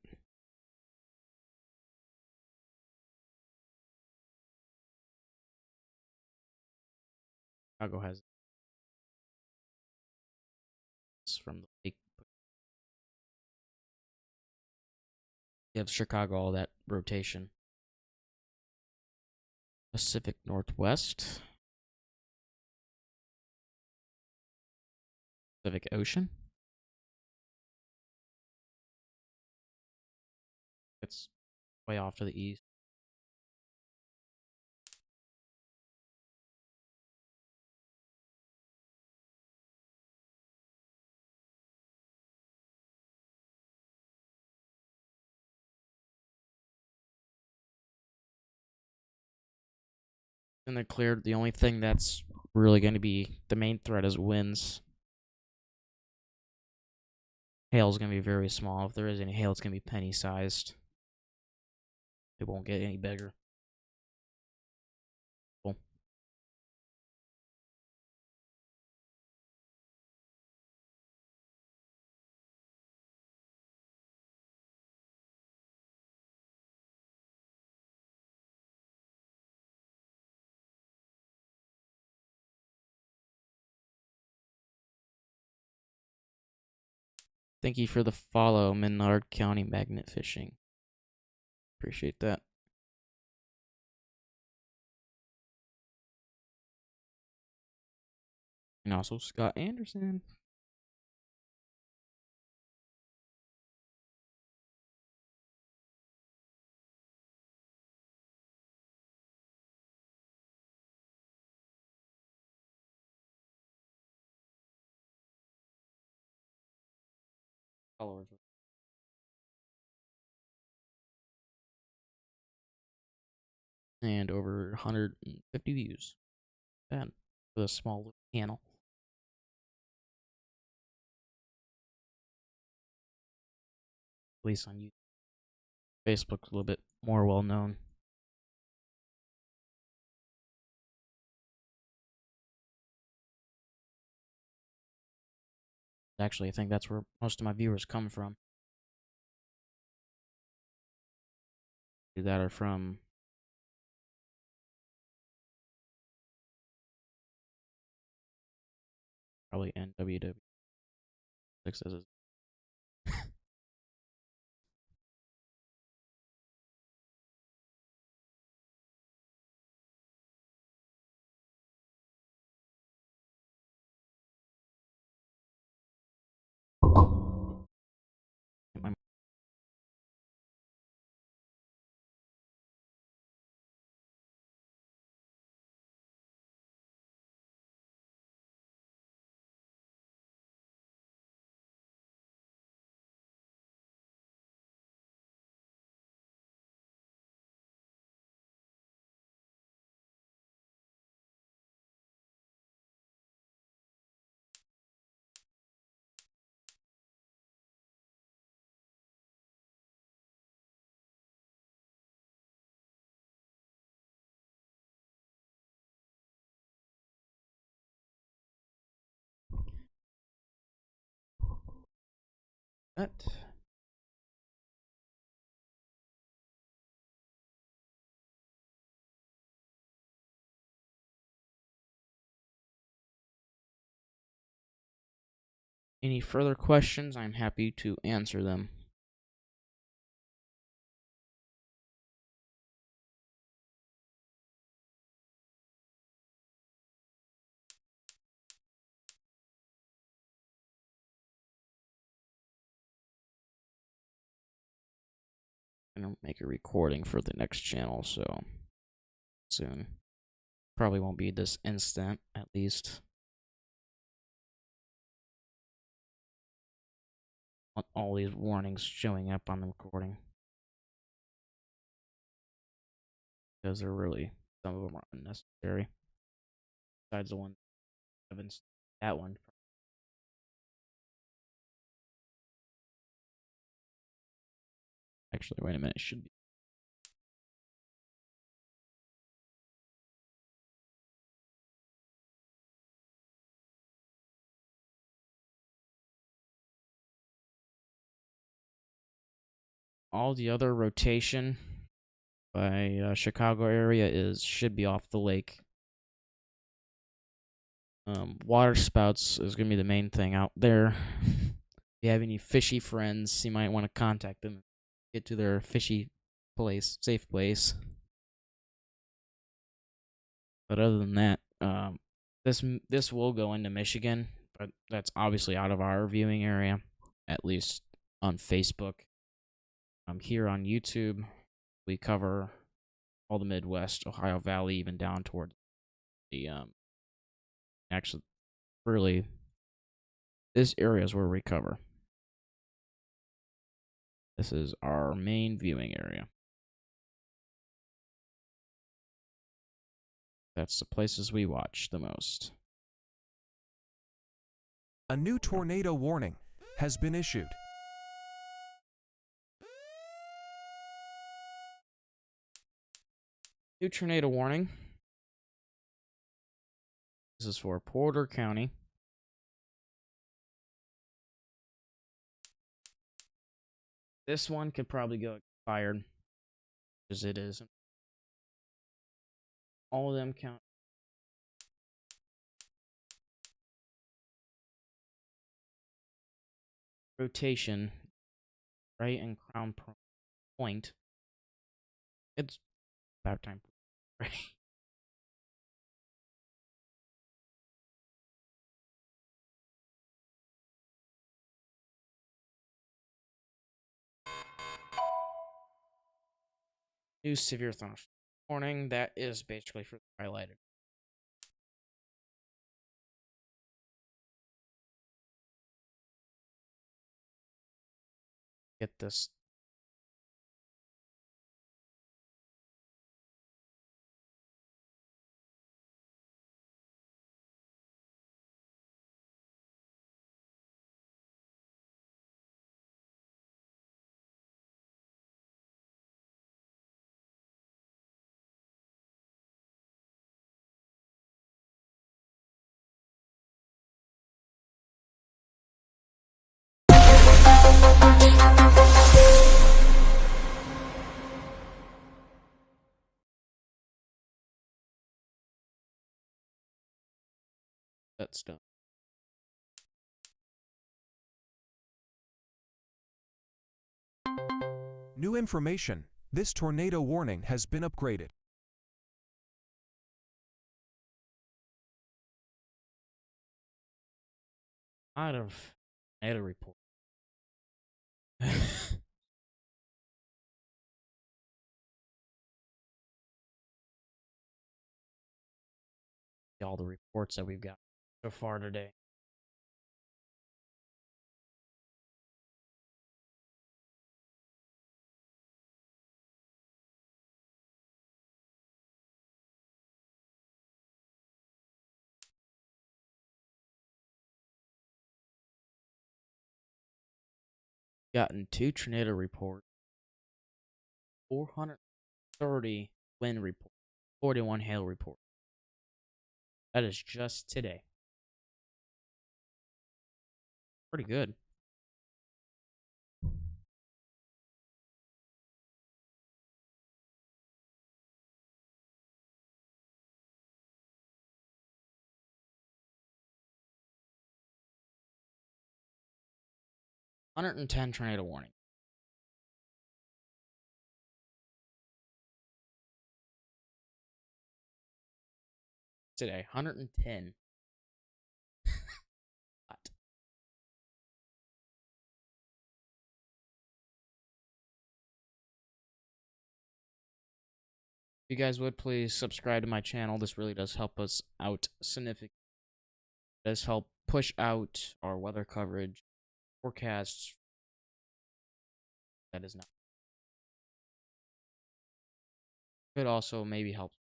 Chicago has this from the lake. Gives Chicago all that rotation. Pacific Northwest. Pacific Ocean. It's way off to the east. And they're cleared. The only thing that's really going to be the main threat is winds. Hail is going to be very small. If there is any hail, it's going to be penny sized. It won't get any bigger. Cool. Thank you for the follow, Menard County Magnet Fishing. Appreciate that. And also Scott Anderson. Followers. And over 150 views. Bad for a small little channel. At least on YouTube. Facebook's a little bit more well known. Actually, I think that's where most of my viewers come from. That are from probably NWW. Successes. That. Any further questions, I'm happy to answer them. I'm gonna make a recording for the next channel, so soon. Probably won't be this instant, at least. Want all these warnings showing up on the recording. Because they're really, some of them are unnecessary. Besides the one, that one. Actually, wait a minute, it should be. All the other rotation by Chicago area should be off the lake. Water spouts is gonna be the main thing out there. If you have any fishy friends, you might want to contact them. Get to their fishy place, safe place. But other than that, this will go into Michigan, but that's obviously out of our viewing area, at least on Facebook. Here on YouTube, we cover all the Midwest, Ohio Valley, even down towards the actually, really, this area is where we cover. This is our main viewing area. That's the places we watch the most. A new tornado warning has been issued. New tornado warning. This is for Porter County. This one could probably go expired, because it is. All of them count. Rotation, right, and Crown Point. It's about time, right? New severe thunderstorm warning. That is basically for the highlighted. Get this. That's done. New information. This tornado warning has been upgraded. Out of tornado report. All the reports that we've got so far today. Gotten 2 tornado reports, 430 wind report, 41 hail report. That is just today. Pretty good. $110 tornado warning. Today, 110. Hot. If you guys would please subscribe to my channel. This really does help us out significantly. It does help push out our weather coverage, forecasts. That is not. Could also maybe help.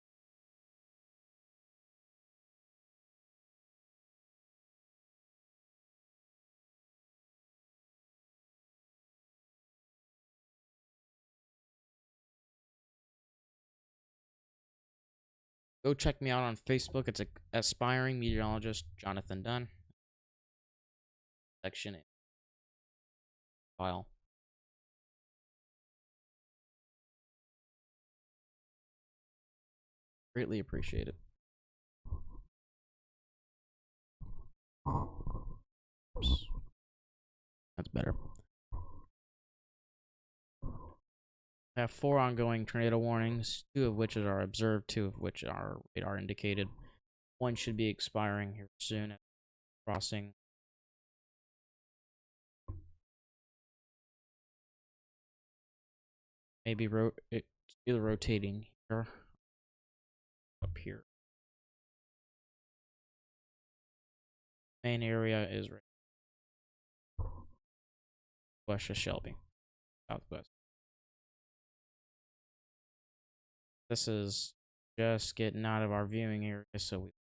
Go check me out on Facebook. It's a aspiring meteorologist Jonathan Dunn. Section file. Greatly appreciate it. Oops. That's better. I have 4 ongoing tornado warnings, 2 of which are observed, 2 of which are radar indicated. 1 should be expiring here soon at crossing. Maybe it's either rotating here, up here. Main area is right west of Shelby, southwest. This is just getting out of our viewing area, so we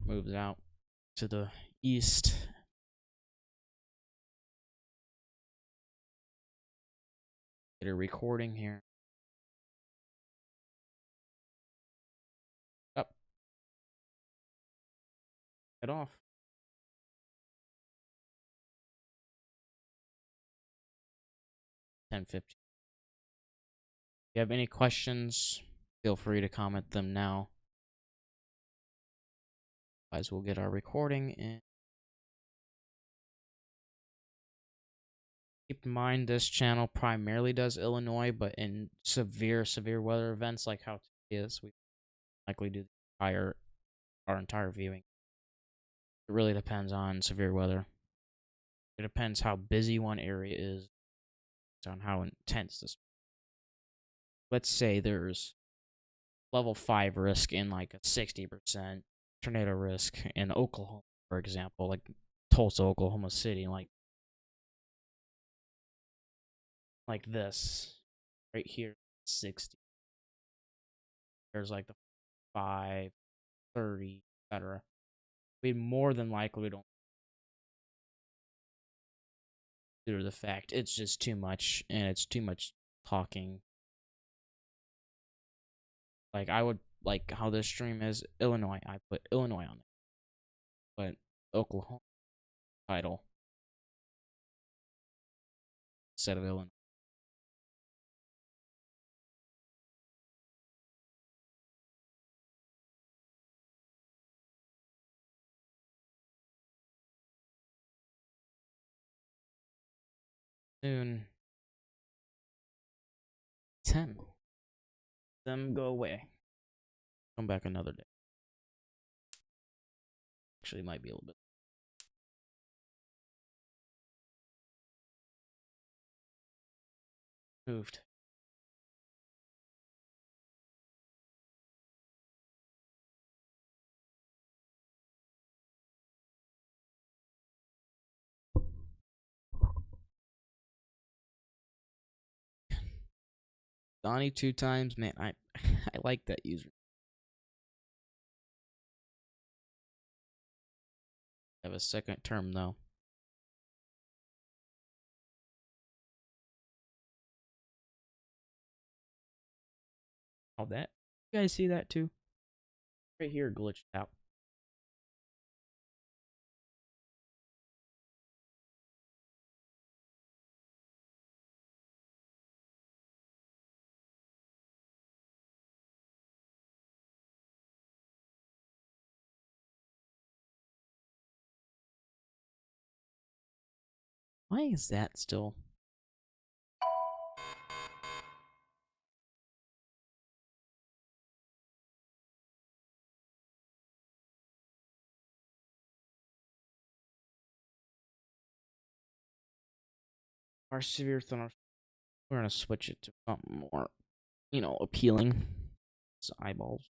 moves out to the east. Get a recording here. Up. Head off. If you have any questions, feel free to comment them now. Otherwise, we'll get our recording in. Keep in mind, this channel primarily does Illinois, but in severe weather events like how today is, we likely do our entire viewing. It really depends on severe weather. It depends how busy one area is, on how intense this. Let's say there's level 5 risk in like a 60% tornado risk in Oklahoma, for example, like Tulsa, Oklahoma City, like this right here, 60. There's like the 5, 30, etc. We more than likely don't, due to the fact it's just too much and it's too much talking. Like I would like how this stream is Illinois. I put Illinois on there, but Oklahoma title instead of Illinois. Soon 10. Them go away. Come back another day. Actually, might be a little bit. Moved. Donnie 2 times, man. I like that user. Have a second term though. All that. You guys see that too? Right here glitched out. Why is that still? Our severe thunder. We're gonna switch it to something more, appealing. It's eyeballs.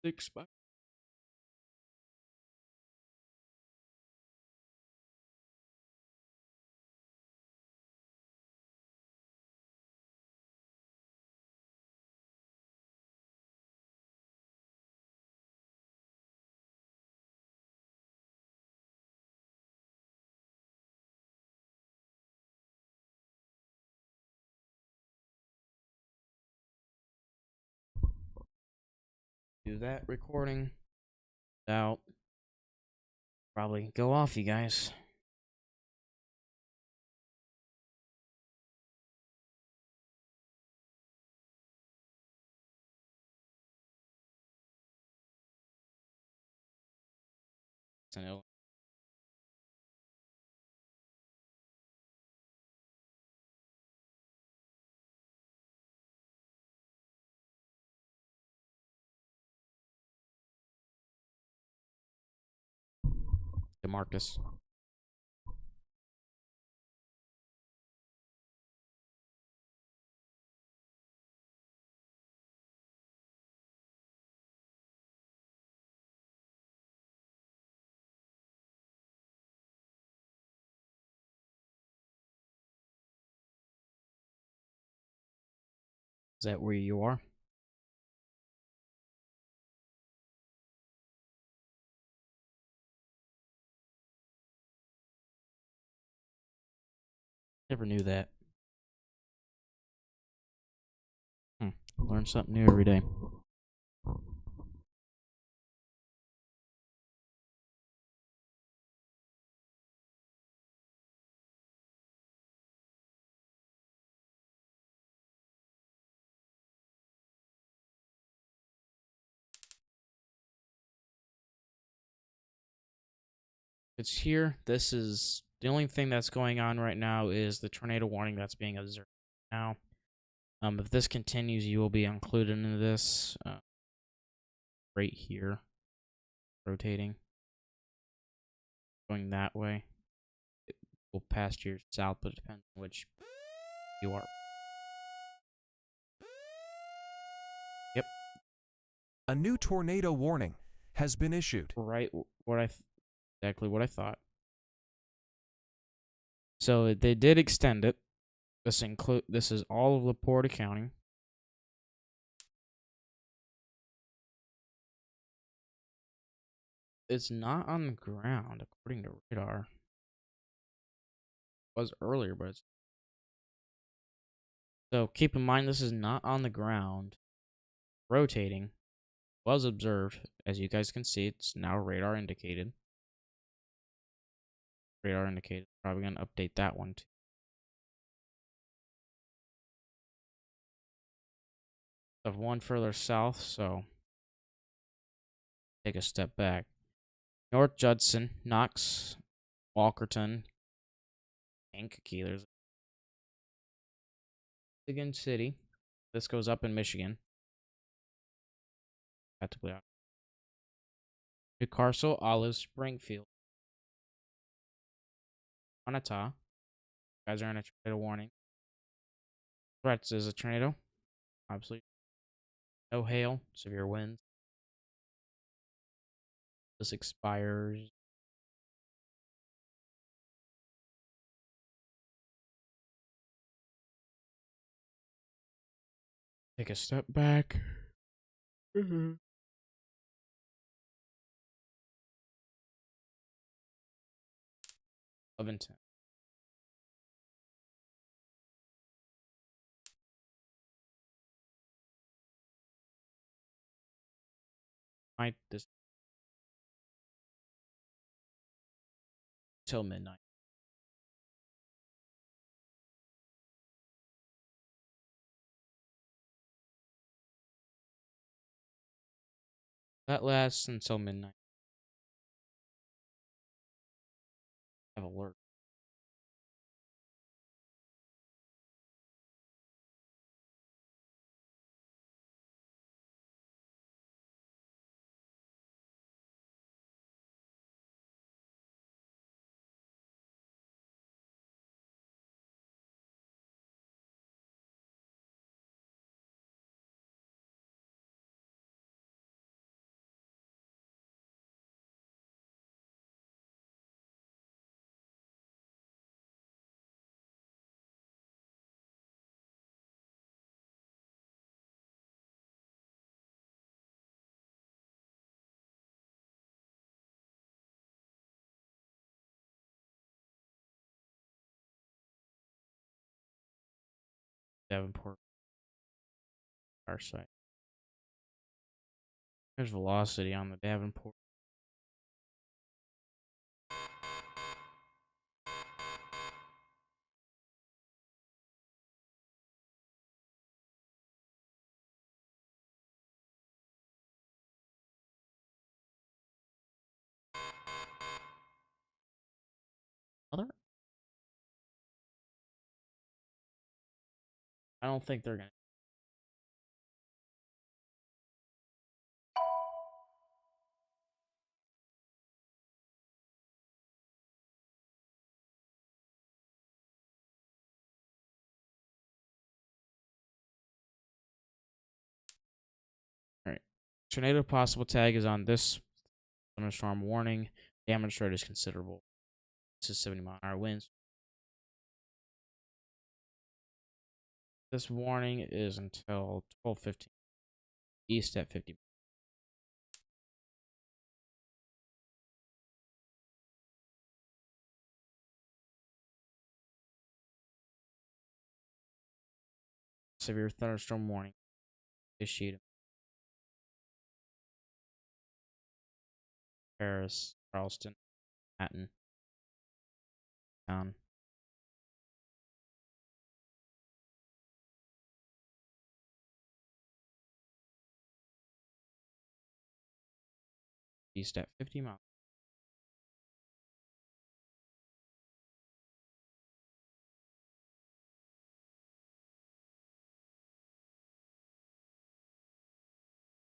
Expect. Do that recording without probably go off, you guys. So, DeMarcus. Is that where you are? Never knew that. Learn something new every day. It's here. This is the only thing that's going on right now is the tornado warning that's being observed now. If this continues, you will be included in this right here, rotating, going that way. It will pass to your south, but it depends on which you are. Yep. A new tornado warning has been issued. Right. Exactly what I thought. So they did extend it. This is all of LaPorta County. It's not on the ground according to radar. It was earlier, but it's... So keep in mind this is not on the ground. Rotating was observed. As you guys can see, it's now radar indicated. Radar indicated. Probably gonna update that one too. Of one further south, so take a step back. North Judson, Knox, Walkerton, Kankakee. There's Michigan City. This goes up in Michigan. Practically out. DeCarso, Olive, Springfield, Onata. You guys are in a tornado warning. Threats is a tornado. Obviously. No hail, severe winds. This expires. Take a step back. Mm-hmm. Of intent. Might this till midnight. That lasts until midnight. Have alert. Davenport. Our site. There's velocity on the Davenport. Other? I don't think they're gonna. Alright. Tornado possible tag is on this thunderstorm warning. Damage rate is considerable. This is 70-mile-an-hour winds. This warning is until 12:15. East at 50. Severe thunderstorm warning issued. Paris, Charleston, Manhattan, town. East at 50 miles.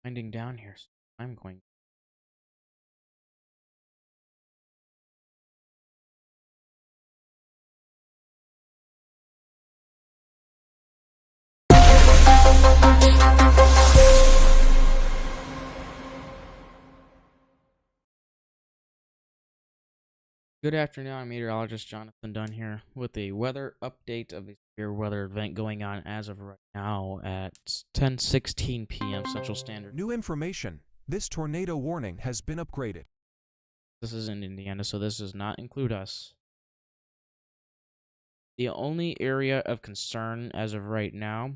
Winding down here, so I'm going. Good afternoon, I'm meteorologist Jonathan Dunn here with a weather update of a severe weather event going on as of right now at 10:16 p.m. Central Standard. New information. This tornado warning has been upgraded. This is in Indiana, so this does not include us. The only area of concern as of right now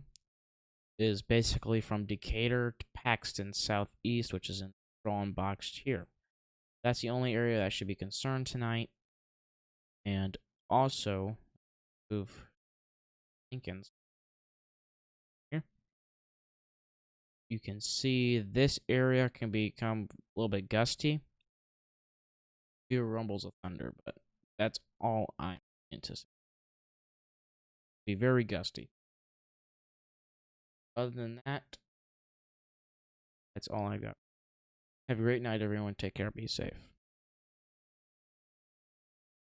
is basically from Decatur to Paxton southeast, which is in drawn boxed here. That's the only area that should be concerned tonight. And also, move Lincoln's here. You can see this area can become a little bit gusty. Few rumbles of thunder, but that's all I'm anticipating. Be very gusty. Other than that, that's all I got. Have a great night, everyone. Take care. Be safe.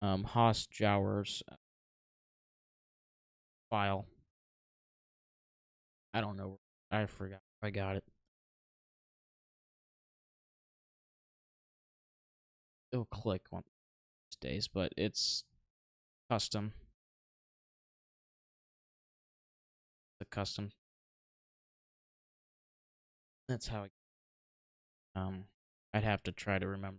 Haas Jowers file. I don't know. I forgot. I got it. It'll click one of these days, but it's custom. The custom That's how I'd have to try to remember.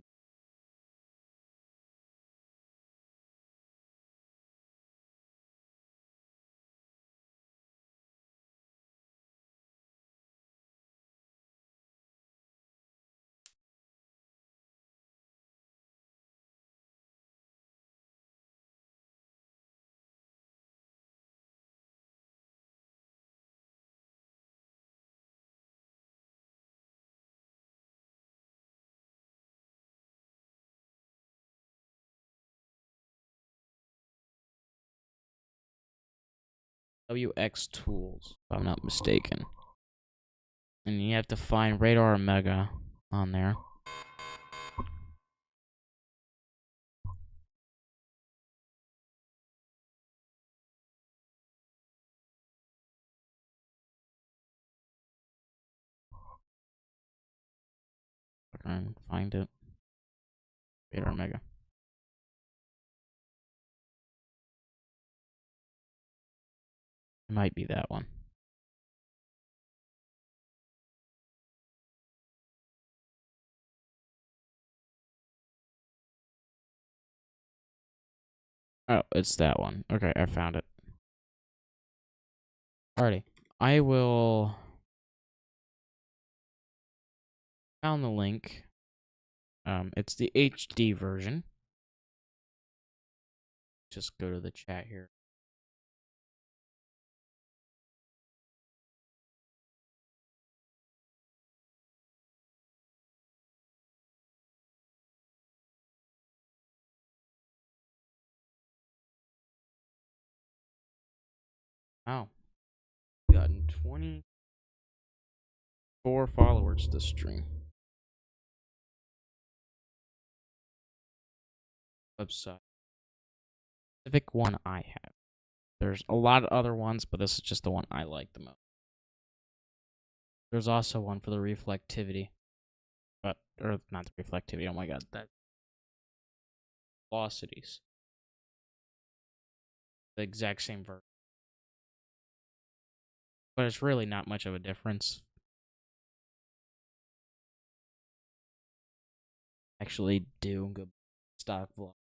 WX Tools, if I'm not mistaken. And you have to find Radar Omega on there. And find it. Radar Omega. It might be that one. Oh, it's that one. Okay, I found it. Alrighty. I will found the link. It's the HD version. Just go to the chat here. Wow. Gotten 24 followers this stream. Website. Specific one I have. There's a lot of other ones, but this is just the one I like the most. There's also one for the reflectivity. Or not the reflectivity, oh my god, that velocities. The exact same version. But it's really not much of a difference. Actually do good stock velocity.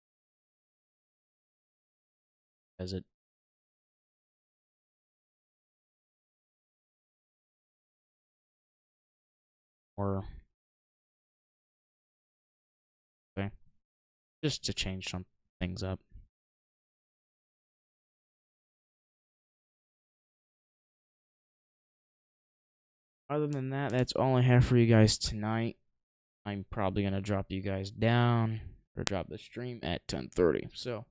As it or okay. Just to change some things up. Other than that, that's all I have for you guys tonight. I'm probably gonna drop you guys down or drop the stream at 10:30. So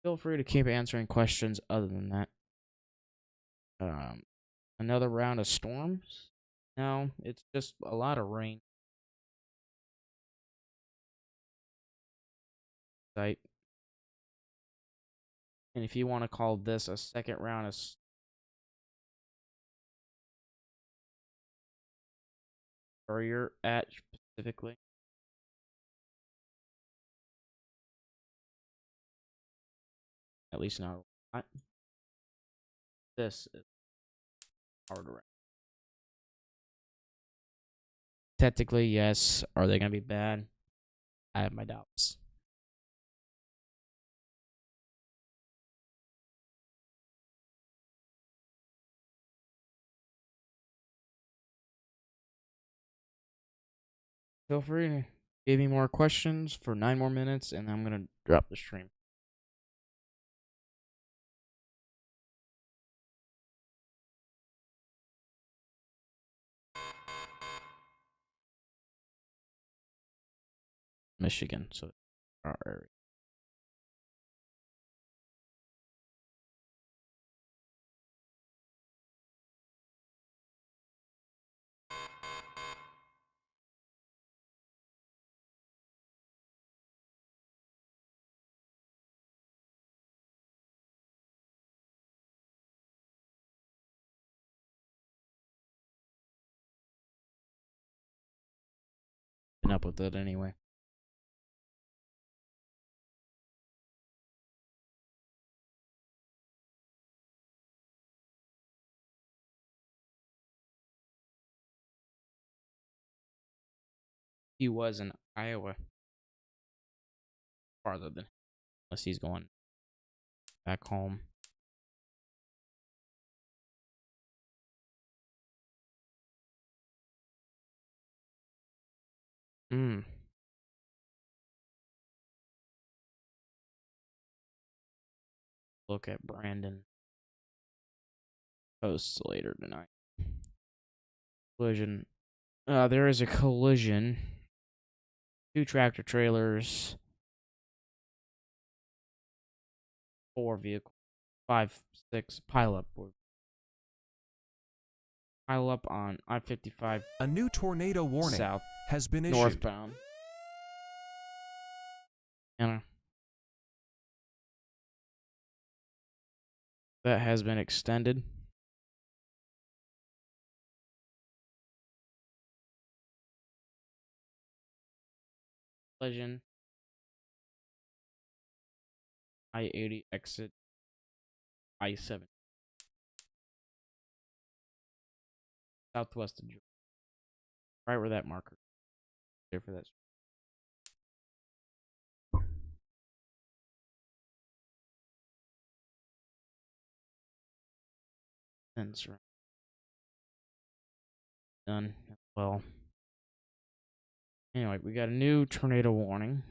feel free to keep answering questions other than that. Another round of storms? No, it's just a lot of rain. Site. And if you want to call this a second round of where you're at specifically. At least not a lot. This is harder. Technically, yes. Are they going to be bad? I have my doubts. Feel free to give me more questions for 9 more minutes, and I'm going to drop the stream. Michigan, so our area. Been up with it anyway. He was in Iowa. Farther than unless he's going back home. Hmm. Look at Brandon posts later tonight. Collision. There is a collision. 2 tractor trailers. 4 vehicles. 5, 6 pile up. Pile up on I-55 A new tornado warning south has been issued. northbound. And that has been extended. Collision. I-80 exit. I-7. Southwest of Georgia. Right where that marker is. There for that. Sensor. Done. Well. Anyway, we got a new tornado warning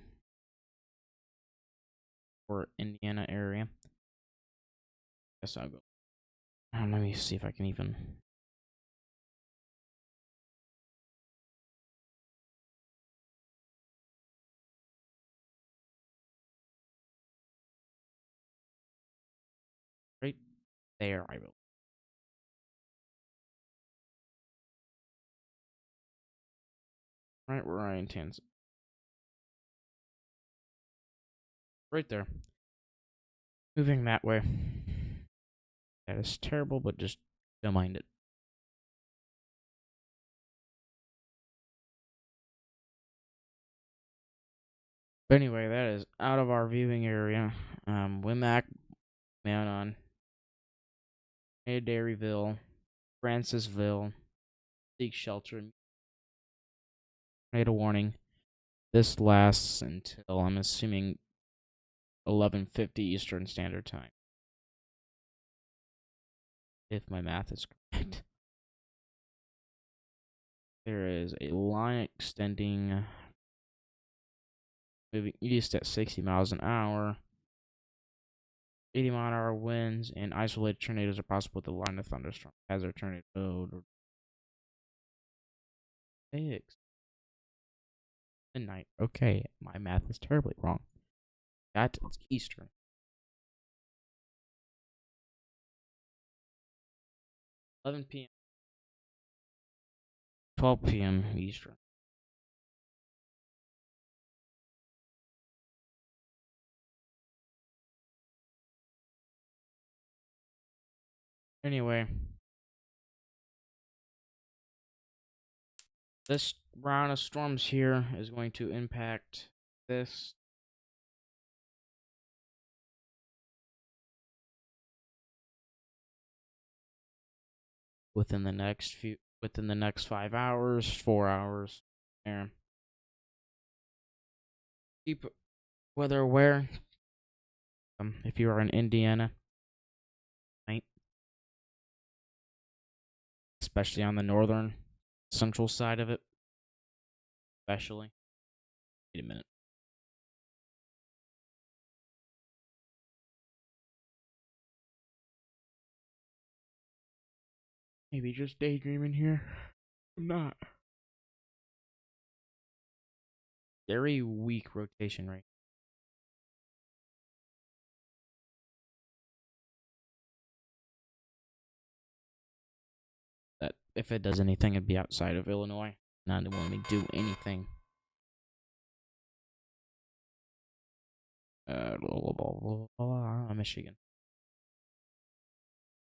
for Indiana area. Guess I'll go. Let me see if I can even. Right there, I will. Right where I intend. Right there. Moving that way. That is terrible, but just don't mind it. But anyway, that is out of our viewing area. Wimac, Mounton, Dairyville, Francisville, Seek Shelter, tornado warning. This lasts until, I'm assuming, 11:50 Eastern Standard Time. If my math is correct. There is a line extending, moving east at 60 miles an hour. 80-mile-an-hour winds and isolated tornadoes are possible with the line of thunderstorm. Hazard tornado. 6. Midnight. Okay, my math is terribly wrong. That is Eastern. 11 p.m. 12 p.m. Eastern. Anyway, this round of storms here is going to impact this. Within the next 5 hours, 4 hours. There. Keep weather aware. If you are in Indiana, right? Especially on the northern central side of it. Especially. Wait a minute. Maybe just daydreaming here. I'm not. Very weak rotation rate. That if it does anything, it'd be outside of Illinois. Not to want me to do anything. Michigan.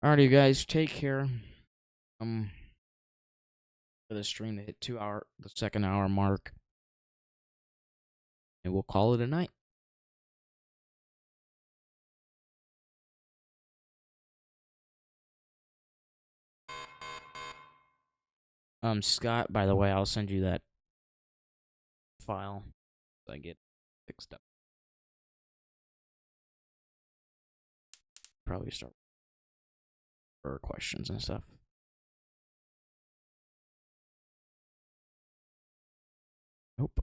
Alrighty, you guys, take care. For the stream to hit the second hour mark, and we'll call it a night. Scott, by the way, I'll send you that file. I get fixed up. Probably start for questions and stuff. Nope.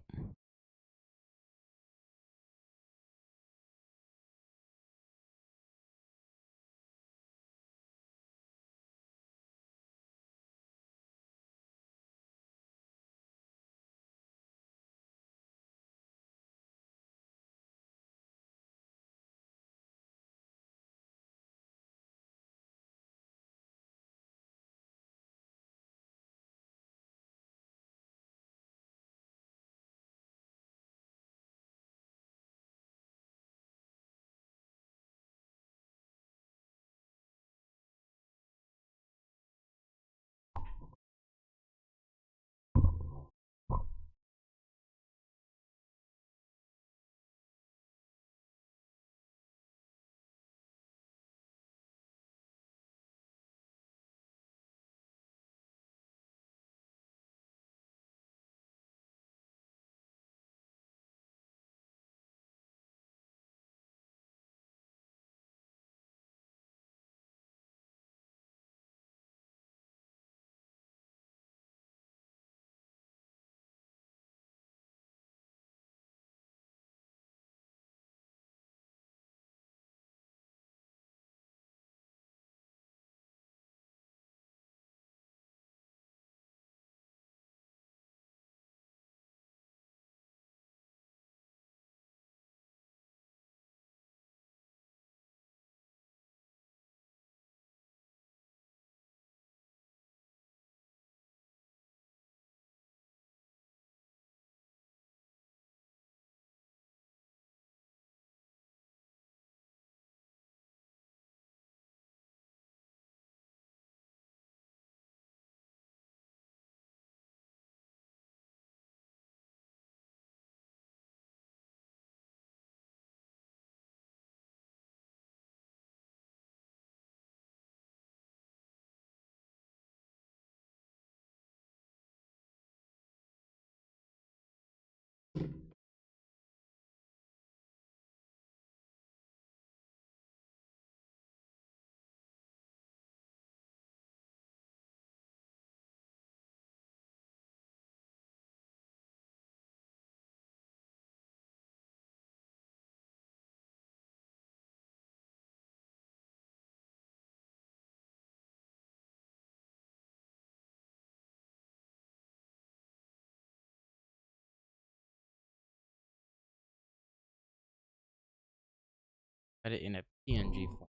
Put it in a PNG file.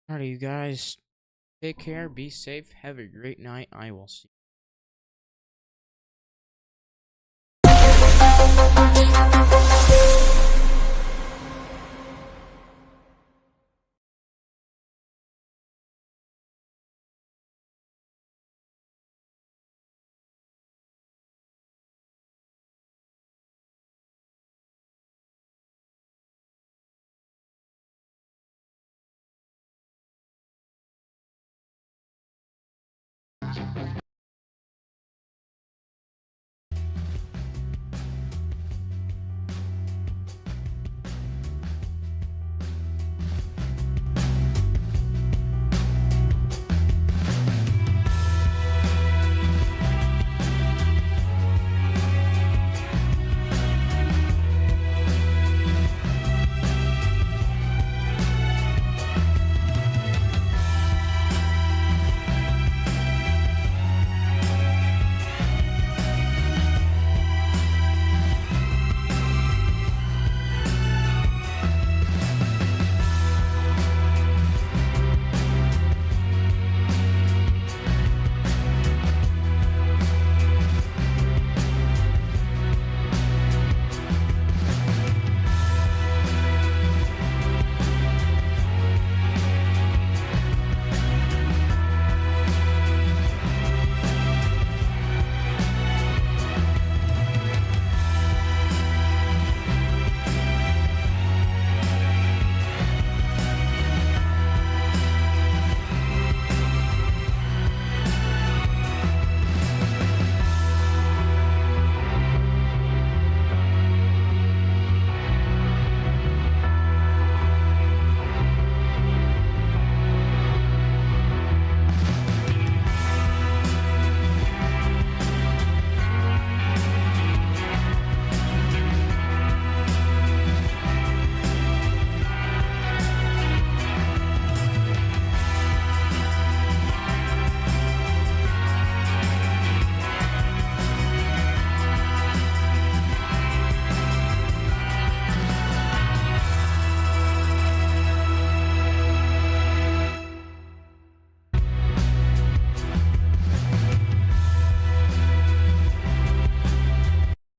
Alright, you guys. Take care. Be safe. Have a great night. I will see you.